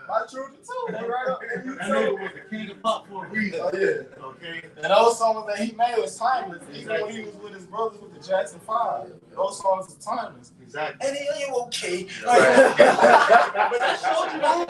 S4: My children too. They right up. And you too.
S1: Was the king of pop for a reason.
S4: Oh yeah.
S1: Okay.
S4: And those songs that he made was timeless. Even when he was with his brothers with the Jackson 5. Those songs are timeless.
S1: Exactly.
S2: And you okay?
S1: But that showed you that.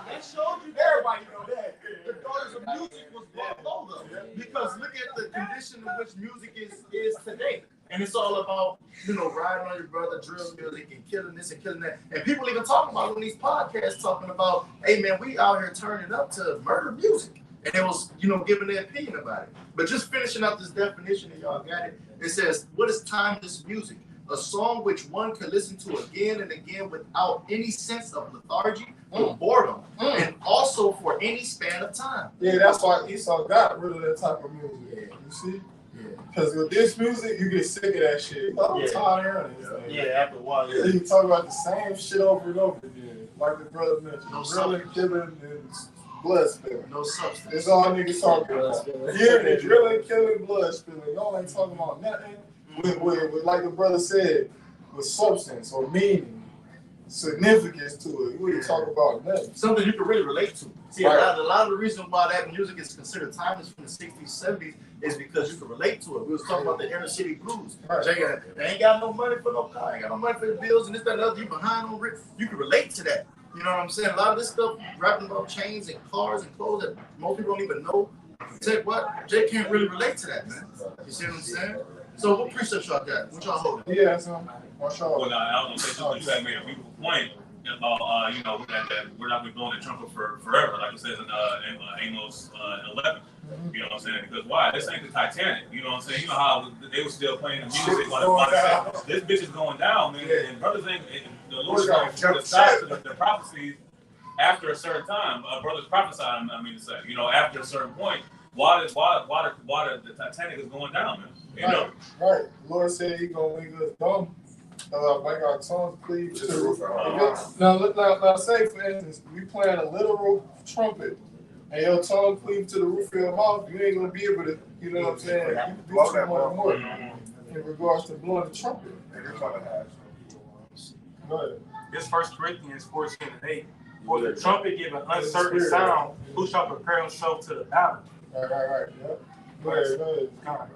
S1: That showed you everybody know that. The daughters of music was brought lower. Because look at the condition in which music is today. And it's all about, riding on your brother, drill music, and killing this and killing that. And people even talking about it on these podcasts, talking about, hey man, we out here turning up to murder music. And it was, giving their opinion about it. But just finishing up this definition, and y'all got it. It says, what is timeless music? A song which one can listen to again and again without any sense of lethargy or boredom, and also for any span of time.
S4: Yeah, that's why Esau got rid of that type of music. Yeah. You see? Because with this music, you get sick of that shit. I'm tired of hearing this.
S1: Yeah, after a while.
S4: Yeah, you talk about the same shit over and over again. Like the brother mentioned. Drilling, killing, and blood spilling.
S1: No substance.
S4: That's all niggas talking about. Yeah, they drilling, killing, blood spilling. Y'all ain't talking about nothing with like the brother said, with substance or meaning, significance to it. We ain't talking about nothing.
S1: Something you can really relate to. See, a lot of the reason why that music is considered timeless from the 60s, 70s is because you can relate to it. We was talking about the inner city blues. They ain't got no money for no car, ain't got no money for the bills and this, that, and the other. You behind on rent. You can relate to that. You know what I'm saying? A lot of this stuff rapping about chains and cars and clothes that most people don't even know. Say what? Jay can't really relate to that, man. You see what I'm saying? So what precepts y'all got? What y'all holding?
S4: Yeah, so watch out.
S6: Well, I was gonna say you had made a beautiful point about that we're not gonna be blowing the trumpet for forever, like it says in Amos 11. You know what I'm saying? Because why? This ain't the Titanic. You know what I'm saying? You know how they were still playing the music while this bitch is going down, man. Yeah. And brothers ain't. The Lord's going to stop the prophecies after a certain time. Brothers prophesy. I mean to say, after a certain point. Why the Titanic is going down, man? You know?
S4: Right. The Lord said He's gonna make us dumb. Make our tongues cleave to the roof. Now, say for instance, we playing a literal trumpet, and your tongue cleave to the roof of your mouth. You ain't gonna be able to, you know what I'm saying? You can do too much more in regards to blowing the trumpet. Go ahead.
S7: This 1 Corinthians 14:8. For the trumpet give an uncertain sound, who shall prepare himself to the battle?
S4: Right. Yep. Go ahead.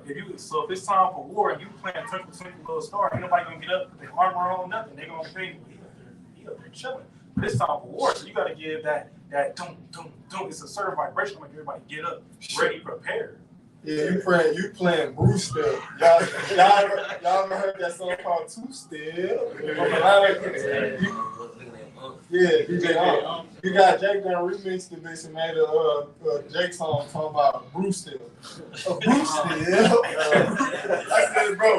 S7: If it's time for war and you playing Twinkle Twinkle Little Star, ain't nobody gonna get up with their armor on, nothing. They gonna think he up there chilling. But it's time for war, so you gotta give that dum dum dum. It's a certain vibration, make everybody get up, ready, prepared.
S4: Yeah, you playing Bruce Step. Y'all ever heard that song called Two Step? Yeah, DJ. You got Jake done remixed the bitch and made a Jake song talking about Bruce Step. Bruce Step. I said, bro,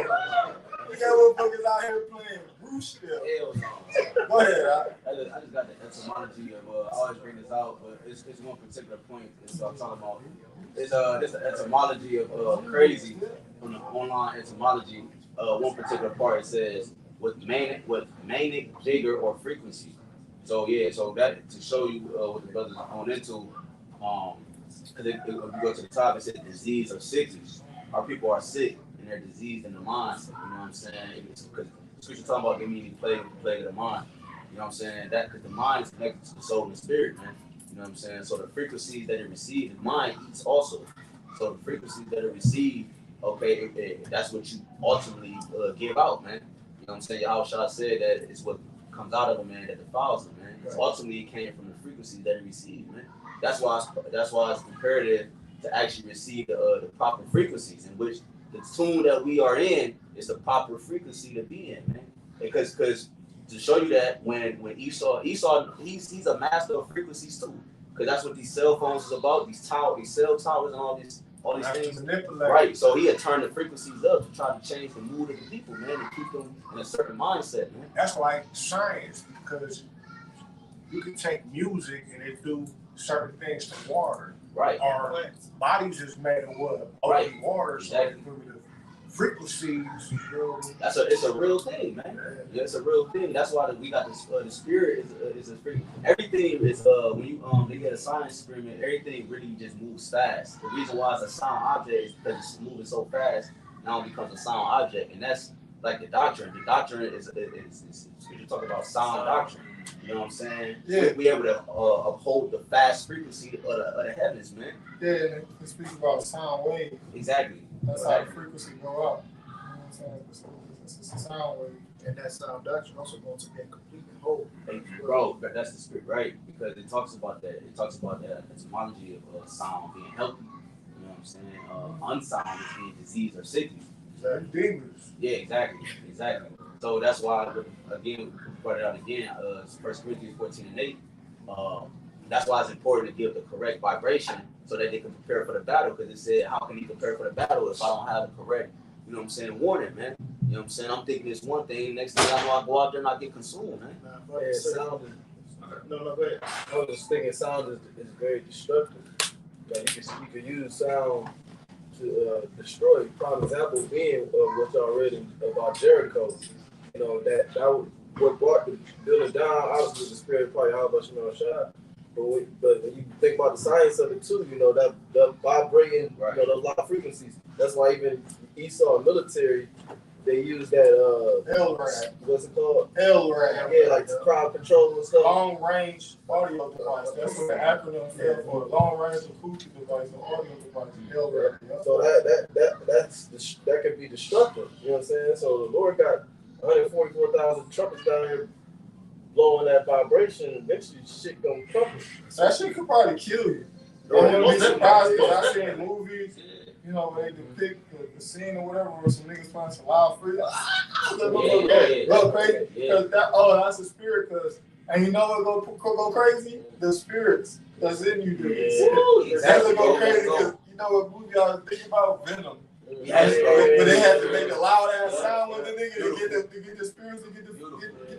S4: we got motherfuckers out here playing Bruce
S2: Hell no.
S1: Go ahead.
S8: I just got the etymology of I always bring this out, but it's one particular point. So I'm talking about it's the etymology of crazy from the online etymology. One particular part it says with manic vigor or frequency. So yeah, so that to show you what the brother's going into. Because if you go to the top, it says disease or sickness. Our people are sick and they're diseased in the mind. You know what I'm saying? Because scripture talking about giving you plague of the mind. You know what I'm saying? That because the mind is connected to the soul and the spirit, man. You know what I'm saying? So the frequencies that it receives, the mind eats also. So the frequencies that it receives, okay, that's what you ultimately give out, man. You know what I'm saying? Yahushua said that it's what comes out of a man that defiles him, man. Right. Ultimately, it came from the frequencies that it received, man. That's why it's imperative to actually receive the proper frequencies, in which the tune that we are in is the proper frequency to be in, man. Because to show you that when Esau he's a master of frequencies too, because that's what these cell phones is about, these cell towers and all these things. Right. So he had turned the frequencies up to try to change the mood of the people, man, and keep them in a certain mindset, man.
S10: That's like science, because you can take music and it do certain things to water.
S8: Right.
S10: Our bodies is made of what?
S8: Right.
S10: Water.
S8: Exactly.
S10: So frequencies.
S8: It's a real thing, man. Yeah, it's a real thing. That's why we got this. The spirit is a frequency. Everything is when you they get a science experiment. Everything really just moves fast. The reason why it's a sound object is because it's moving so fast. Now it becomes a sound object, and that's like the doctrine. The doctrine is you talk about sound doctrine. You know what I'm saying? Yeah. We able to uphold the fast frequency of the heavens, man.
S4: Yeah, and it speaks about sound wave.
S8: Exactly.
S4: That's how the frequency go up. You know what I'm saying? It's a sound wave.
S1: And that sound doctrine also going to be complete and whole.
S8: Bro, that's the spirit, right? Because it talks about that. It talks about that etymology of sound being healthy. You know what I'm saying? Unsound is being disease or sickness.
S10: Exactly. Demons.
S8: Yeah, exactly. So that's why, again, we brought it out again. 1 Corinthians 14:8. That's why it's important to give the correct vibration so that they can prepare for the battle. Because it said, how can you prepare for the battle if I don't have the correct, you know what I'm saying, warning, man? You know what I'm saying? I'm thinking it's one thing. Next thing I know, I go out there and I get consumed, man.
S1: Go ahead. No, go ahead.
S12: I was just thinking sound is very destructive. Like you can use sound to destroy. Prime example being of what y'all read about Jericho. You know, that what brought the building down, obviously the spirit probably how much shot. But when you think about the science of it too, you know, that vibrating, right. You know, those loud frequencies. That's why even Esau military, they use that
S4: LRAD.
S12: What's it called?
S4: LRAD.
S12: Yeah, like crowd control and stuff.
S4: Long range audio device. That's what the acronym stands for. Long range acoustic device or audio device. LRAD. Yeah.
S12: So that can be destructive. You know what I'm saying? So the Lord got 144,000 trumpets down here blowing that vibration. Eventually, shit gonna trumpet.
S4: That shit could probably kill you. I wouldn't be surprised because I see in movies, you know, where they depict the scene or whatever, where some niggas playing some loud free. Go crazy. Because that's a spirit. And you know what go crazy? The spirits that's in you do this. Exactly. Go crazy because you know what movie I was thinking about? Venom. But they had to make a loud ass sound with the nigga to get the spirits to get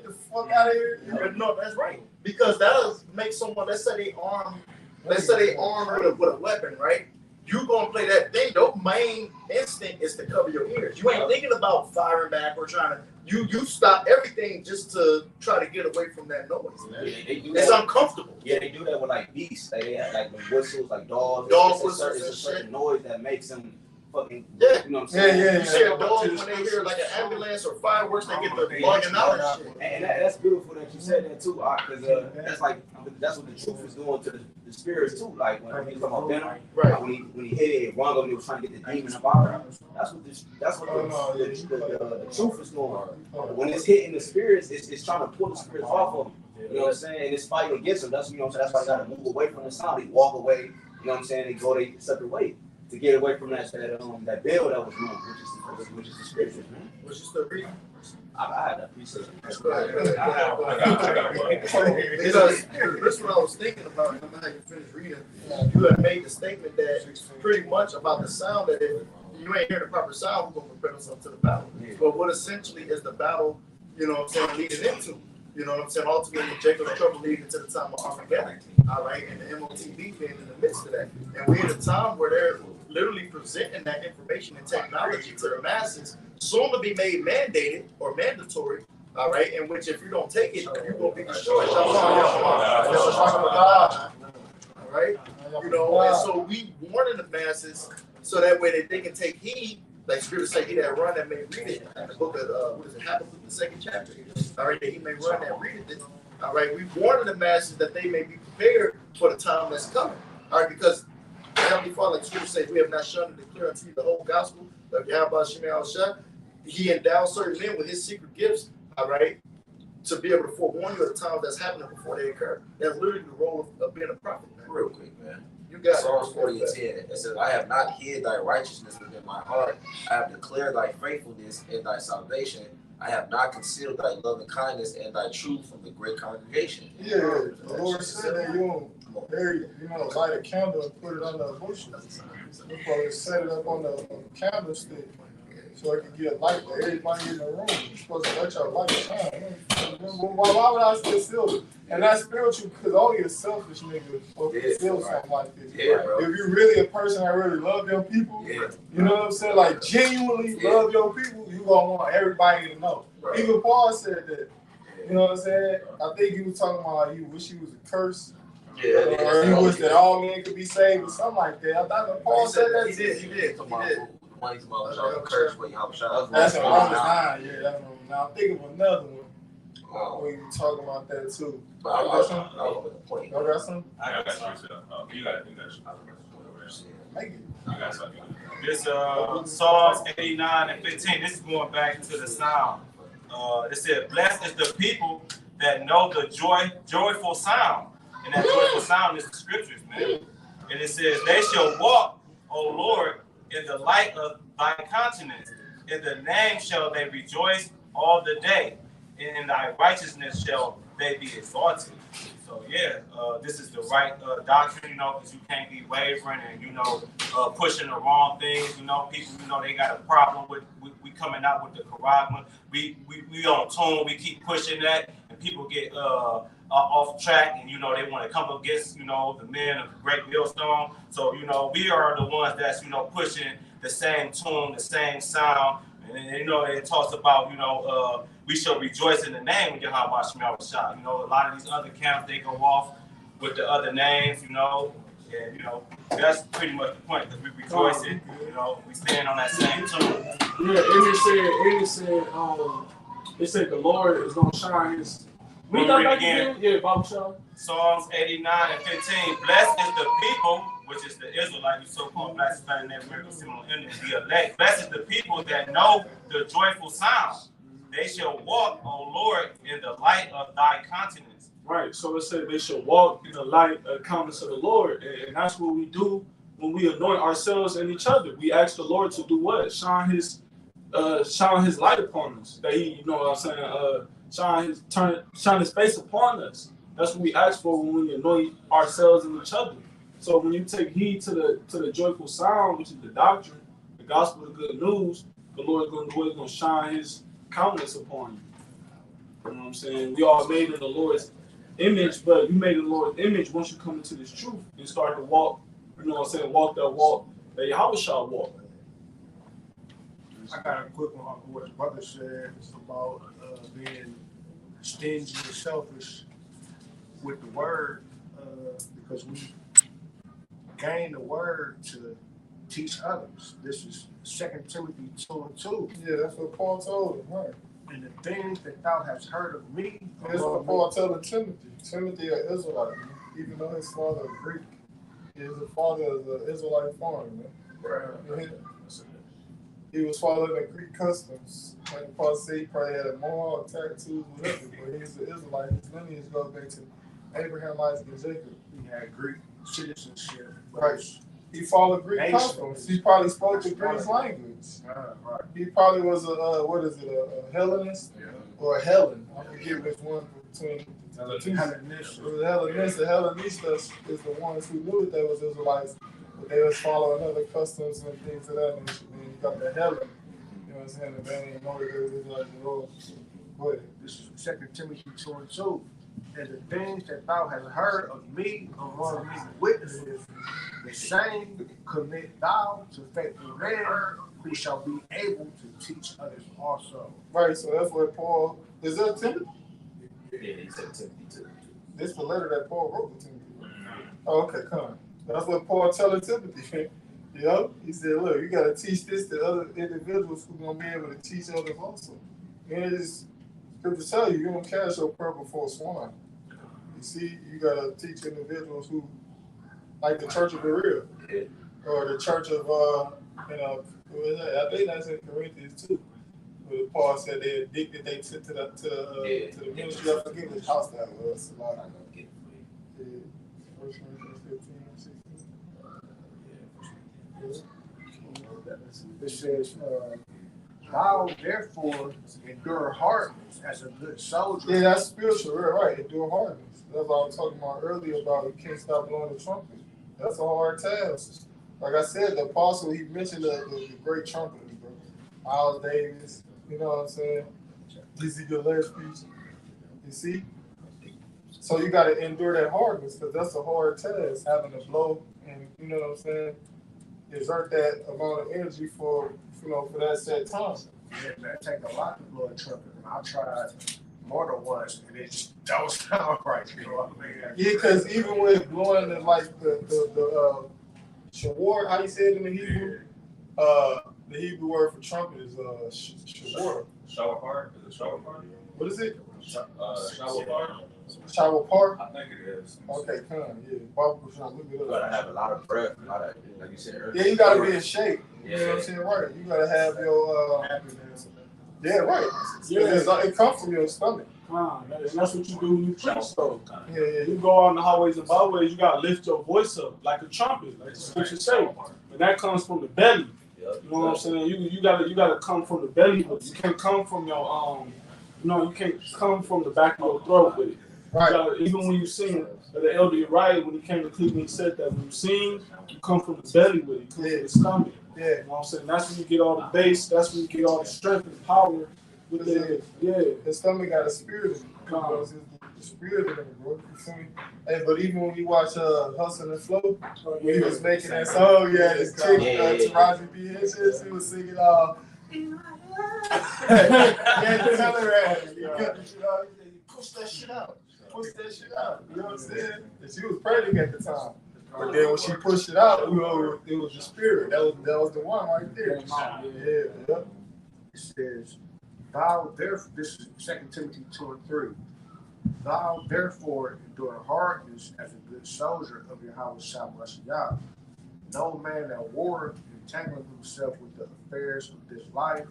S4: the fuck out of here.
S1: No, that's right. Because that'll make someone, let's say they armed with a weapon, right? You gonna play that thing. Your main instinct is to cover your ears. You ain't thinking about firing back or trying to. You stop everything just to try to get away from that noise, man. Yeah, it's uncomfortable.
S8: Yeah, they do that with like beasts. They have like whistles, like dogs.
S1: It's
S8: a certain noise that makes them fucking.
S1: Yeah,
S8: you know what I'm saying?
S1: Yeah. You see a dog when they hear like an ambulance or fireworks, they get the bugging out and shit.
S8: And that's beautiful that you said that too, because that's what the truth is doing to the spirits too. Like when he talking about Venom, right? When he hit it wrong, when he was trying to get the demon up out of him. That's what the truth is doing. When it's hitting the spirits, it's trying to pull the spirits off of them. You know what I'm saying? And it's fighting against them. That's, you know what I'm saying? That's why they got to move away from the sound. They walk away. You know what I'm saying? They go their separate way to get away from that veil that was moved, which is the scriptures, man.
S1: Which is the reading.
S8: I had that appreciation.
S1: This is what I was thinking about, and I'm gonna have you finish reading. You have made the statement that pretty much about the sound that if you ain't hearing the proper sound, we're gonna prepare ourselves to the battle. But what essentially is the battle you know what I'm saying, leading into. You know what I'm saying? Ultimately, Jacob's trouble leading into the time of Armageddon. All right, and the MOTB being in the midst of that. And we're in a time where they're literally presenting that information and technology to the masses, soon to be made mandated or mandatory. All right, in which if you don't take it, you're gonna be destroyed. All right, you know, and so we warning the masses so that way that they can take heed. Like Scripture say, he that run that may read it. In the book of what is it, Habakkuk, the 2nd chapter. All right, that he may run that readeth it. All right, we warning the masses that they may be prepared for the time that's coming. All right, because Heavenly Father, like Scripture says, we have not shunned to declare unto you the whole gospel of Yahweh Shemai Al-Shah. He endowed certain men with his secret gifts. All right, to be able to forewarn you of the time that's happening before they occur. That's literally the role of being a prophet, man.
S2: Real quick, man.
S1: You got
S2: Psalms 40:10. It says, I have not hid thy righteousness within my heart. I have declared thy faithfulness and thy salvation. I have not concealed thy loving kindness and thy truth from the great congregation.
S4: Yeah, the Lord said that you don't light a candle and put it on the bushel. You're supposed to set it up on the candlestick so it can get light to everybody in the room. You're supposed to let your light shine. Why would I conceal it? And that's spiritual because only a selfish nigga is supposed to conceal something like this.
S2: Yeah, bro.
S4: If you're really a person that really love your people, you know what I'm saying? Like genuinely love your people, you gonna want everybody to know. Right. Even Paul said that. You know what I'm saying? I think he was talking about he wish he was a curse. Or he wish that all men could be saved or something like that. I thought Paul said that.
S1: He did.
S4: That's in Romans 9. Yeah, that's Romans 9. I'm thinking of another one. We were talking about that too.
S2: But I got some.
S4: I got some.
S6: I got some. You got
S4: Make it.
S6: I got something. This Psalms 89 and 15. This is going back to the sound. It said, "Blessed is the people that know the joyful sound." And that joyful sound is the scriptures, man. And it says, "They shall walk, O Lord, in the light of thy countenance. In the name shall they rejoice all the day. And in thy righteousness shall they be exalted." So this is the right doctrine, because you can't be wavering and pushing the wrong things. People, they got a problem with we coming out with the charagma. We on tune. We keep pushing that, and people get off track, and they want to come against the men of the great millstone. So we are the ones that's pushing the same tune, the same sound. And it talks about we shall rejoice in the name of Yahweh Shemai Al-Shah. A lot of these other camps, they go off with the other names, and that's pretty much the point, because we rejoicing, we stand on that same tune.
S11: Yeah, it said the Lord is gonna shine his.
S6: Read that again.
S11: Yeah, Bible show.
S6: Psalms 89 and 15. Blessed is the people, which is the Israelite, you so-called black Hispanic Native American similar Indians, the elect. Blessed is the people that know the joyful sound. They shall walk, O Lord, in the light of thy countenance.
S11: Right. So it said they shall walk in the light of the countenance of the Lord, and that's what we do when we anoint ourselves and each other. We ask the Lord to do what? Shine his light upon us. That he, shine his face upon us. That's what we ask for when we anoint ourselves and each other. So when you take heed to the joyful sound, which is the doctrine, the gospel, the good news, the Lord is going to shine his countenance upon you. You know what I'm saying? We all made in the Lord's image, but you made in the Lord's image once you come into this truth and start to walk, walk that walk that Yahweh shall walk.
S10: I got a quick one on what brother said. It's about being stingy and selfish with the word, because we gain the word to teach others. This is 2 Timothy 2:2.
S4: Yeah, that's what Paul told him, right?
S10: And the things that thou hast heard of me.
S4: That's what Paul told Timothy. Timothy, an Israelite, even though his father is Greek, his father is an Israelite foreigner, man.
S10: Right.
S4: He was following the Greek customs. Like Paul said, he probably had a mohawk, tattoos, whatever, but he's an Israelite. His lineage goes back to Abraham, Isaac, and Jacob.
S10: He had Greek citizenship.
S4: Right. He followed Greek customs. He probably spoke the Greek language.
S10: Right.
S4: He probably was a Hellenist or a Hellen. I forget which one between the two.
S10: Hellenist.
S4: The Hellenistas is the ones who knew that they was Israelites, but they was following other customs and things of that nature. Then you got the Hellen, you know what I'm saying? And they ain't know that they was Israelites at all. Go ahead.
S10: This is 2 Timothy 2:2. And the things that thou hast heard of me among many witnesses, the same commit thou to faithful men who shall be able to teach others also.
S4: Right, so that's what Paul, is that Timothy?
S2: Yeah, he said Timothy too.
S4: This is the letter that Paul wrote to Timothy. Oh, okay, come on. That's what Paul telling Timothy. You know, he said, look, you got to teach this to other individuals who are going to be able to teach others also. And it's good to tell you, you don't cast your pearl before swine. You see, you got to teach individuals who, like the Church of Berea, or the Church of, I think that's in Corinthians too, where Paul said they addicted they to the ministry. I forget which house that was. Like, yeah. 1 Corinthians 15, 16.
S10: It says, thou therefore endure hardness as a good soldier.
S4: Yeah, that's spiritual, right? Endure hardness. That's what I was talking about earlier about you can't stop blowing the trumpet. That's a hard task. Like I said, the apostle, he mentioned the great trumpeters, bro. Miles Davis, you know what I'm saying? Dizzy Gillespie. You see? So you got to endure that hardness because that's a hard task, having to blow and, you know what I'm saying, exert that amount of energy for that set time.
S10: Yeah, man, take a lot to blow a trumpet. And I tried more than once, and it just don't sound right. You know what I mean?
S4: Yeah, because even with blowing the shawar, how you say it in the Hebrew? The Hebrew word for trumpet is shawar.
S6: Shawar? Is it shawar?
S4: What is it?
S6: Shawar?
S4: Shawar?
S6: I think it is.
S4: Okay, come on, yeah. Barbara, look it
S2: You
S4: up.
S2: gotta have a lot of breath, a lot of, like you said earlier.
S4: Yeah, you gotta be in shape. You
S2: Yeah.
S4: know what I'm saying? Right. You gotta have your yeah, right. Yeah, it comes from your stomach.
S11: And that's what you do when you preach, though.
S4: Yeah.
S11: You go on the highways and byways, you gotta lift your voice up like a trumpet, like the scripture say. And that comes from the belly. You know what I'm saying? You gotta come from the belly with it. You can't come from your you can't come from the back of your throat with it.
S4: Right.
S11: Even when you sing, the elder Uriah, when he came to Cleveland, he said that when you sing, you come from the belly with it, you come from the stomach.
S4: Yeah.
S11: You know what I'm saying? That's when you get all the bass, that's when you get all the strength and power. With
S4: the stomach got a spirit in it. Because it's the spirit in it, bro. You feel me? Hey, but even when you watch Hustle and Flow, when he was making that song, this chick, Taraji P. Henson, she was singing tell her you push that shit out. Push that shit out. You know what I'm saying? And she was pregnant at the time. But then when she pushed it out, it was the spirit. That was the one right there. Yeah.
S10: It says, thou therefore, this is 2 Timothy 2:3. Thou therefore endure hardness as a good soldier of Yahweh Shabbat. No man that war entangling himself with the affairs of this life,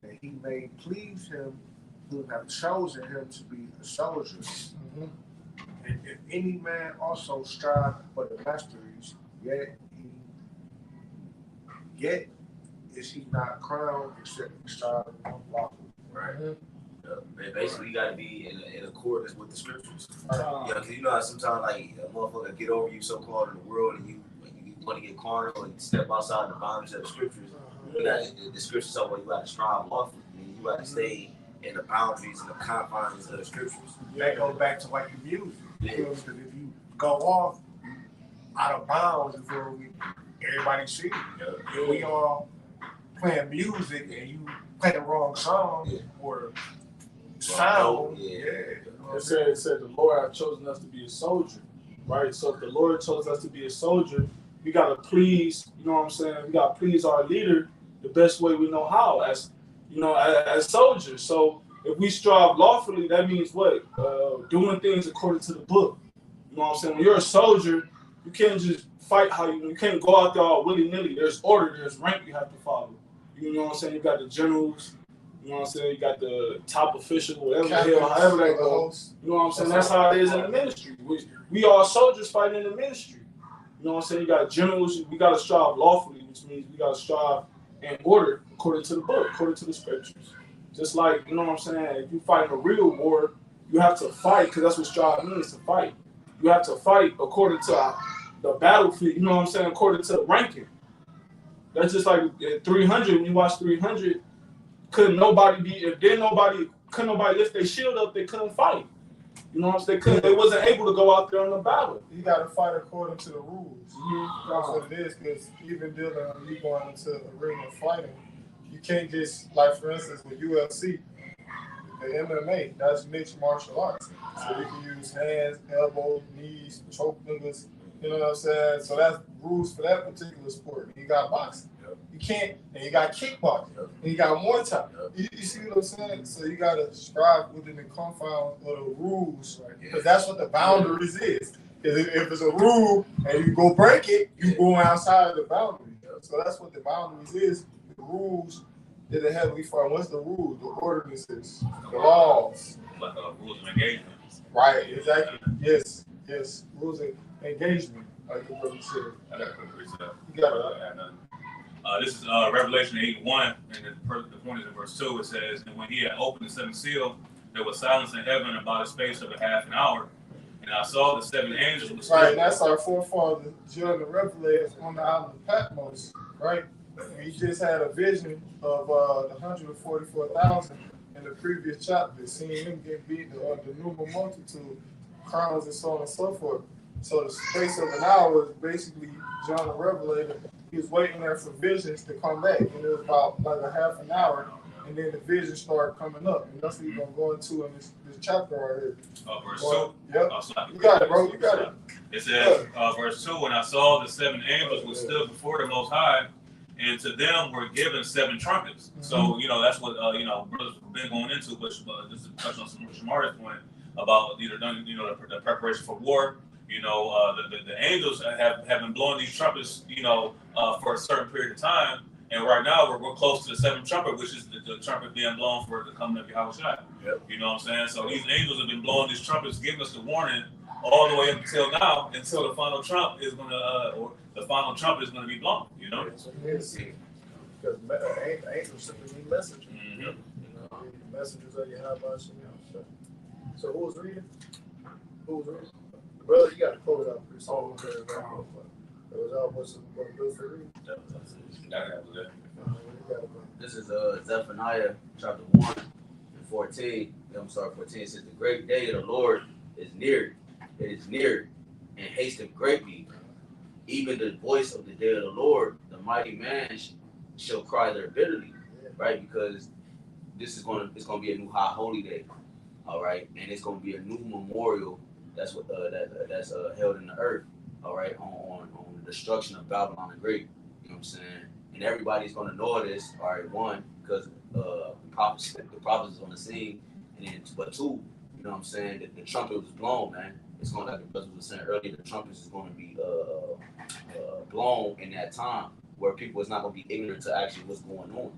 S10: that he may please him who have chosen him to be a soldier. Mm-hmm. And if any man also strive for the masteries, yet is he not crowned except he strive unlawfully.
S2: Right. Basically, you got to be in accordance with the scriptures. Because you know how sometimes like a motherfucker get over you so-called in the world and you want to get carnal and step outside the boundaries of the scriptures. You got the scriptures so you got to strive lawfully. You got to stay in the boundaries and the confines of the scriptures.
S10: That goes back to like your music. Because if you go off out of bounds, everybody see you. We all playing music and you play the wrong song or sound.
S11: It said the Lord has chosen us to be a soldier, right? So if the Lord chose us to be a soldier, we gotta please, you know what I'm saying? We gotta please our leader the best way we know how, as soldiers. So if we strive lawfully, that means what? Doing things according to the book. You know what I'm saying? When you're a soldier, you can't just fight you can't go out there all willy-nilly. There's order, there's rank you have to follow. You know what I'm saying? You got the generals, you know what I'm saying? You got the top official, whatever the hell, however that goes. You know what I'm saying? That's how it is in the ministry. We are soldiers fighting in the ministry. You know what I'm saying? You got generals, we got to strive lawfully, which means we got to strive in order according to the book, according to the scriptures. Just like, you know what I'm saying? If you fight a real war, you have to fight, because that's what strive means, to fight. You have to fight according to the battlefield, you know what I'm saying? According to the ranking. That's just like at 300, when you watch 300, if nobody couldn't nobody lift their shield up. They couldn't fight. You know what I'm saying? They wasn't able to go out there in the battle.
S4: You got to fight according to the rules. That's what it is. Because even dealing when you going into arena fighting, you can't just, like for instance with UFC, the MMA, that's mixed martial arts. So you can use hands, elbows, knees, choke niggas. You know what I'm saying? So that's rules for that particular sport. You got boxing. You can't, and you got kickboxing, and you got Muay Thai. You see what I'm saying? So you got to strive within the confines of the rules, because that's what the boundaries is. Because if it's a rule and you go break it, you go outside of the boundary. So that's what the boundaries is. The rules that the heavenly Father. What's the rules? The ordinances, the laws.
S6: Like rules of engagement.
S4: Right. Exactly. Yes. Yes. Rules of engagement. Like the brother said.
S6: I got a quick precept.
S4: You got it.
S6: This is Revelation 8:1, and the point is in verse 2. It says, "And when he had opened the seventh seal, there was silence in heaven about a space of a half an hour. And I saw the seven angels."
S4: Right, and that's our forefather, John the Revelator, on the island of Patmos, right? And he just had a vision of the 144,000 in the previous chapter, seeing them get beat, the numerous multitude, crowns, and so on and so forth. So the space of an hour is basically John the Revelator. He was waiting there for visions to come back, and it was about like a half an hour, and then the visions started coming up, and that's what we're gonna go into in this chapter right here.
S6: Verse 2.
S4: Yep. You got it, bro. You got it.
S6: It says, verse 2, "When I saw the seven angels which stood before the Most High, and to them were given seven trumpets." So, that's what, brothers have been going into, but just to touch on some Shamari's point about the preparation for war. The angels have been blowing these trumpets, for a certain period of time. And right now we're close to the seventh trumpet, which is the trumpet being blown for the coming of Yahushua. Yep. You know what I'm saying? So these angels have been blowing these trumpets, giving us the warning all the way up until now, until the final trump is gonna be blown.
S10: Because angels simply mean messengers. Messengers of Yahweh. So who was reading? Brother, you got to close out pretty soon. It was out what's good for reading.
S2: This is Zephaniah chapter 1 and 14. I'm sorry, 14. It says, "The great day of the Lord is near. It is near and hasteth greatly. Even the voice of the day of the Lord, the mighty man shall cry there bitterly." Right? Because it's gonna be a new high holy day. All right, and it's gonna be a new memorial. That's what that's held in the earth. All right, on the destruction of Babylon the Great. You know what I'm saying? And everybody's gonna know this. All right, one, because the prophets is on the scene, and then but two, you know what I'm saying? The trumpet was blown, man. It's gonna, like the brother was saying earlier, the trumpet is gonna be blown in that time where people is not gonna be ignorant to actually what's going on.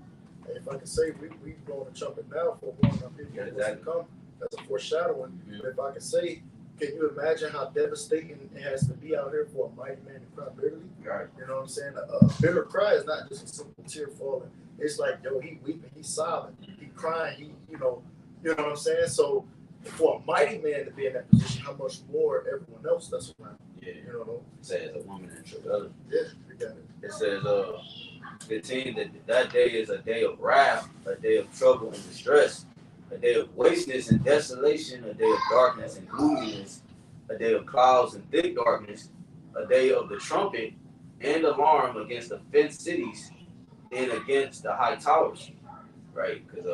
S10: If I can say, we blowing the trumpet now for one of our people to come. That's a foreshadowing. But if I can say, can you imagine how devastating it has to be out here for a mighty man to cry bitterly? Right. You know what I'm saying? A bitter cry is not just a simple tear falling. It's like, he weeping, he's sobbing, he crying, you know what I'm saying? So for a mighty man to be in that position, how much more everyone else that's around? Yeah. You know?
S2: It says a woman and travail.
S10: Yeah, you got it.
S2: It says 15 that day is a day of wrath, a day of trouble and distress, a day of wasteness and desolation, a day of darkness and gloominess, a day of clouds and thick darkness, a day of the trumpet and alarm against the fenced cities and against the high towers. Right? Because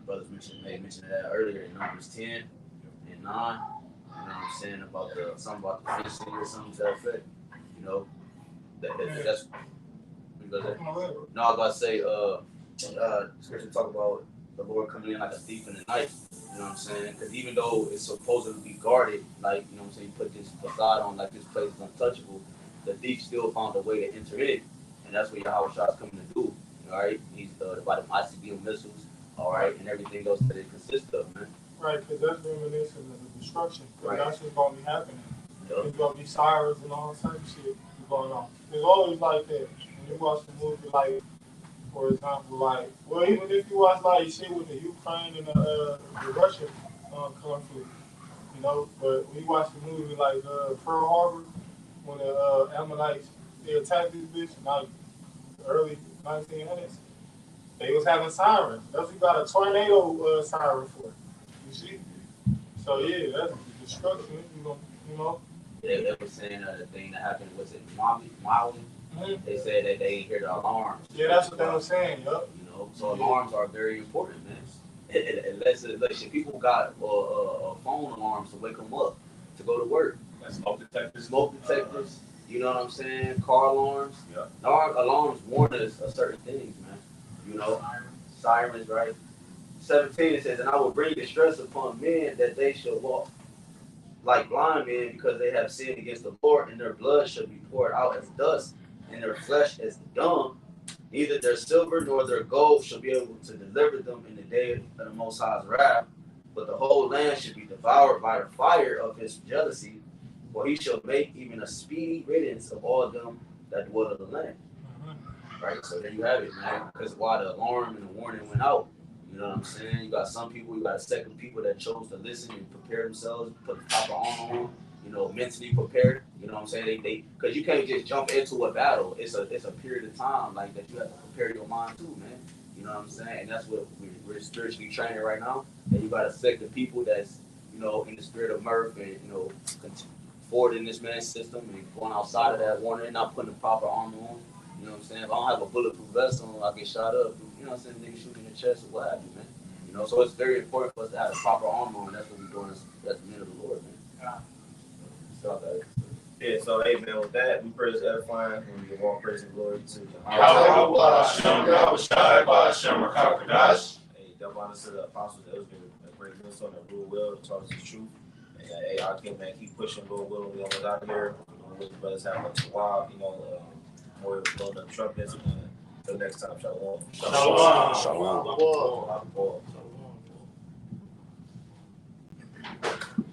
S2: brothers mentioned that earlier in Numbers 10 and 9. You know what I'm saying about something about the fenced city or something to that effect. That's. No, I was about to say, scripture talk about the Lord coming in like a thief in the night. You know what I'm saying? Because even though it's supposed to be guarded, like, you know what I'm saying, you put this facade on like this place is untouchable, the thief still found a way to enter in. And that's what Yahushua is coming to do. All right? He's about the ICBM missiles, all right, and everything else that it consists of, man.
S4: Right, because that's reminiscent of the destruction. Right. That's what's going to be happening.
S2: Yep.
S4: There's going to be sirens and all type of shit going on. It's always like that. When you watch the movie, like, for example, even if you watch shit with the Ukraine and the Russian conflict, but when you watch the movie like Pearl Harbor, when the Ammonites, they attacked this bitch in the early 1900s,
S7: They was having sirens. That's what you got a tornado siren for. You see? So yeah, that's destruction. You know.
S2: They were saying the thing that happened was in Maui.
S7: Mm-hmm.
S2: They said that they didn't hear the alarms.
S7: Yeah, that's what they were saying. Yup.
S2: You know, so alarms are very important, man. Unless people got a phone alarms to wake them up to go to work.
S6: That's smoke detectors.
S2: Smoke detectors. You know what I'm saying? Car alarms.
S6: Yeah.
S2: Alarms warn us of certain things, man. You know, sirens, right? 17 it says, and I will bring distress upon men that they shall walk like blind men because they have sinned against the Lord, and their blood shall be poured out as dust, and their flesh as dung. Neither their silver nor their gold shall be able to deliver them in the day of the Most High's wrath, but the whole land should be devoured by the fire of his jealousy, for he shall make even a speedy riddance of all them that dwell in the land. Right, so there you have it, man. Because while the alarm and the warning went out, you know what I'm saying? You got some people, you got a second people that chose to listen and prepare themselves, put the proper armor on, you know, mentally prepared. You know what I'm saying? They because you can't just jump into a battle. It's a period of time like that you have to prepare your mind too, man. You know what I'm saying? And that's what we're spiritually training right now. And you got a second people that's, you know, in the spirit of mirth and, you know, forward in this man's system and going outside of that warning, not putting the proper armor on. You know what I'm saying? If I don't have a bulletproof vest on, I get shot up. You know what I'm saying? Niggas shoot me in the chest or what have you, man. You know, so it's very important for us to have the proper armor on. That's what we're doing as the men of the Lord, man.
S3: Yeah, so hey man, with that, we praise edifying and we give all praise and glory to
S6: Yahweh Shem Kakadash.
S3: Hey, double honor to the apostles that was giving a great millstone that rule well, that taught us the truth. And hey, I can't man, keep pushing, Lord willing, we almost out here. You know, the brothers have a wild, you know, more blowing up trumpets. Until next time, shalom.
S6: Shalom.
S3: Shalom.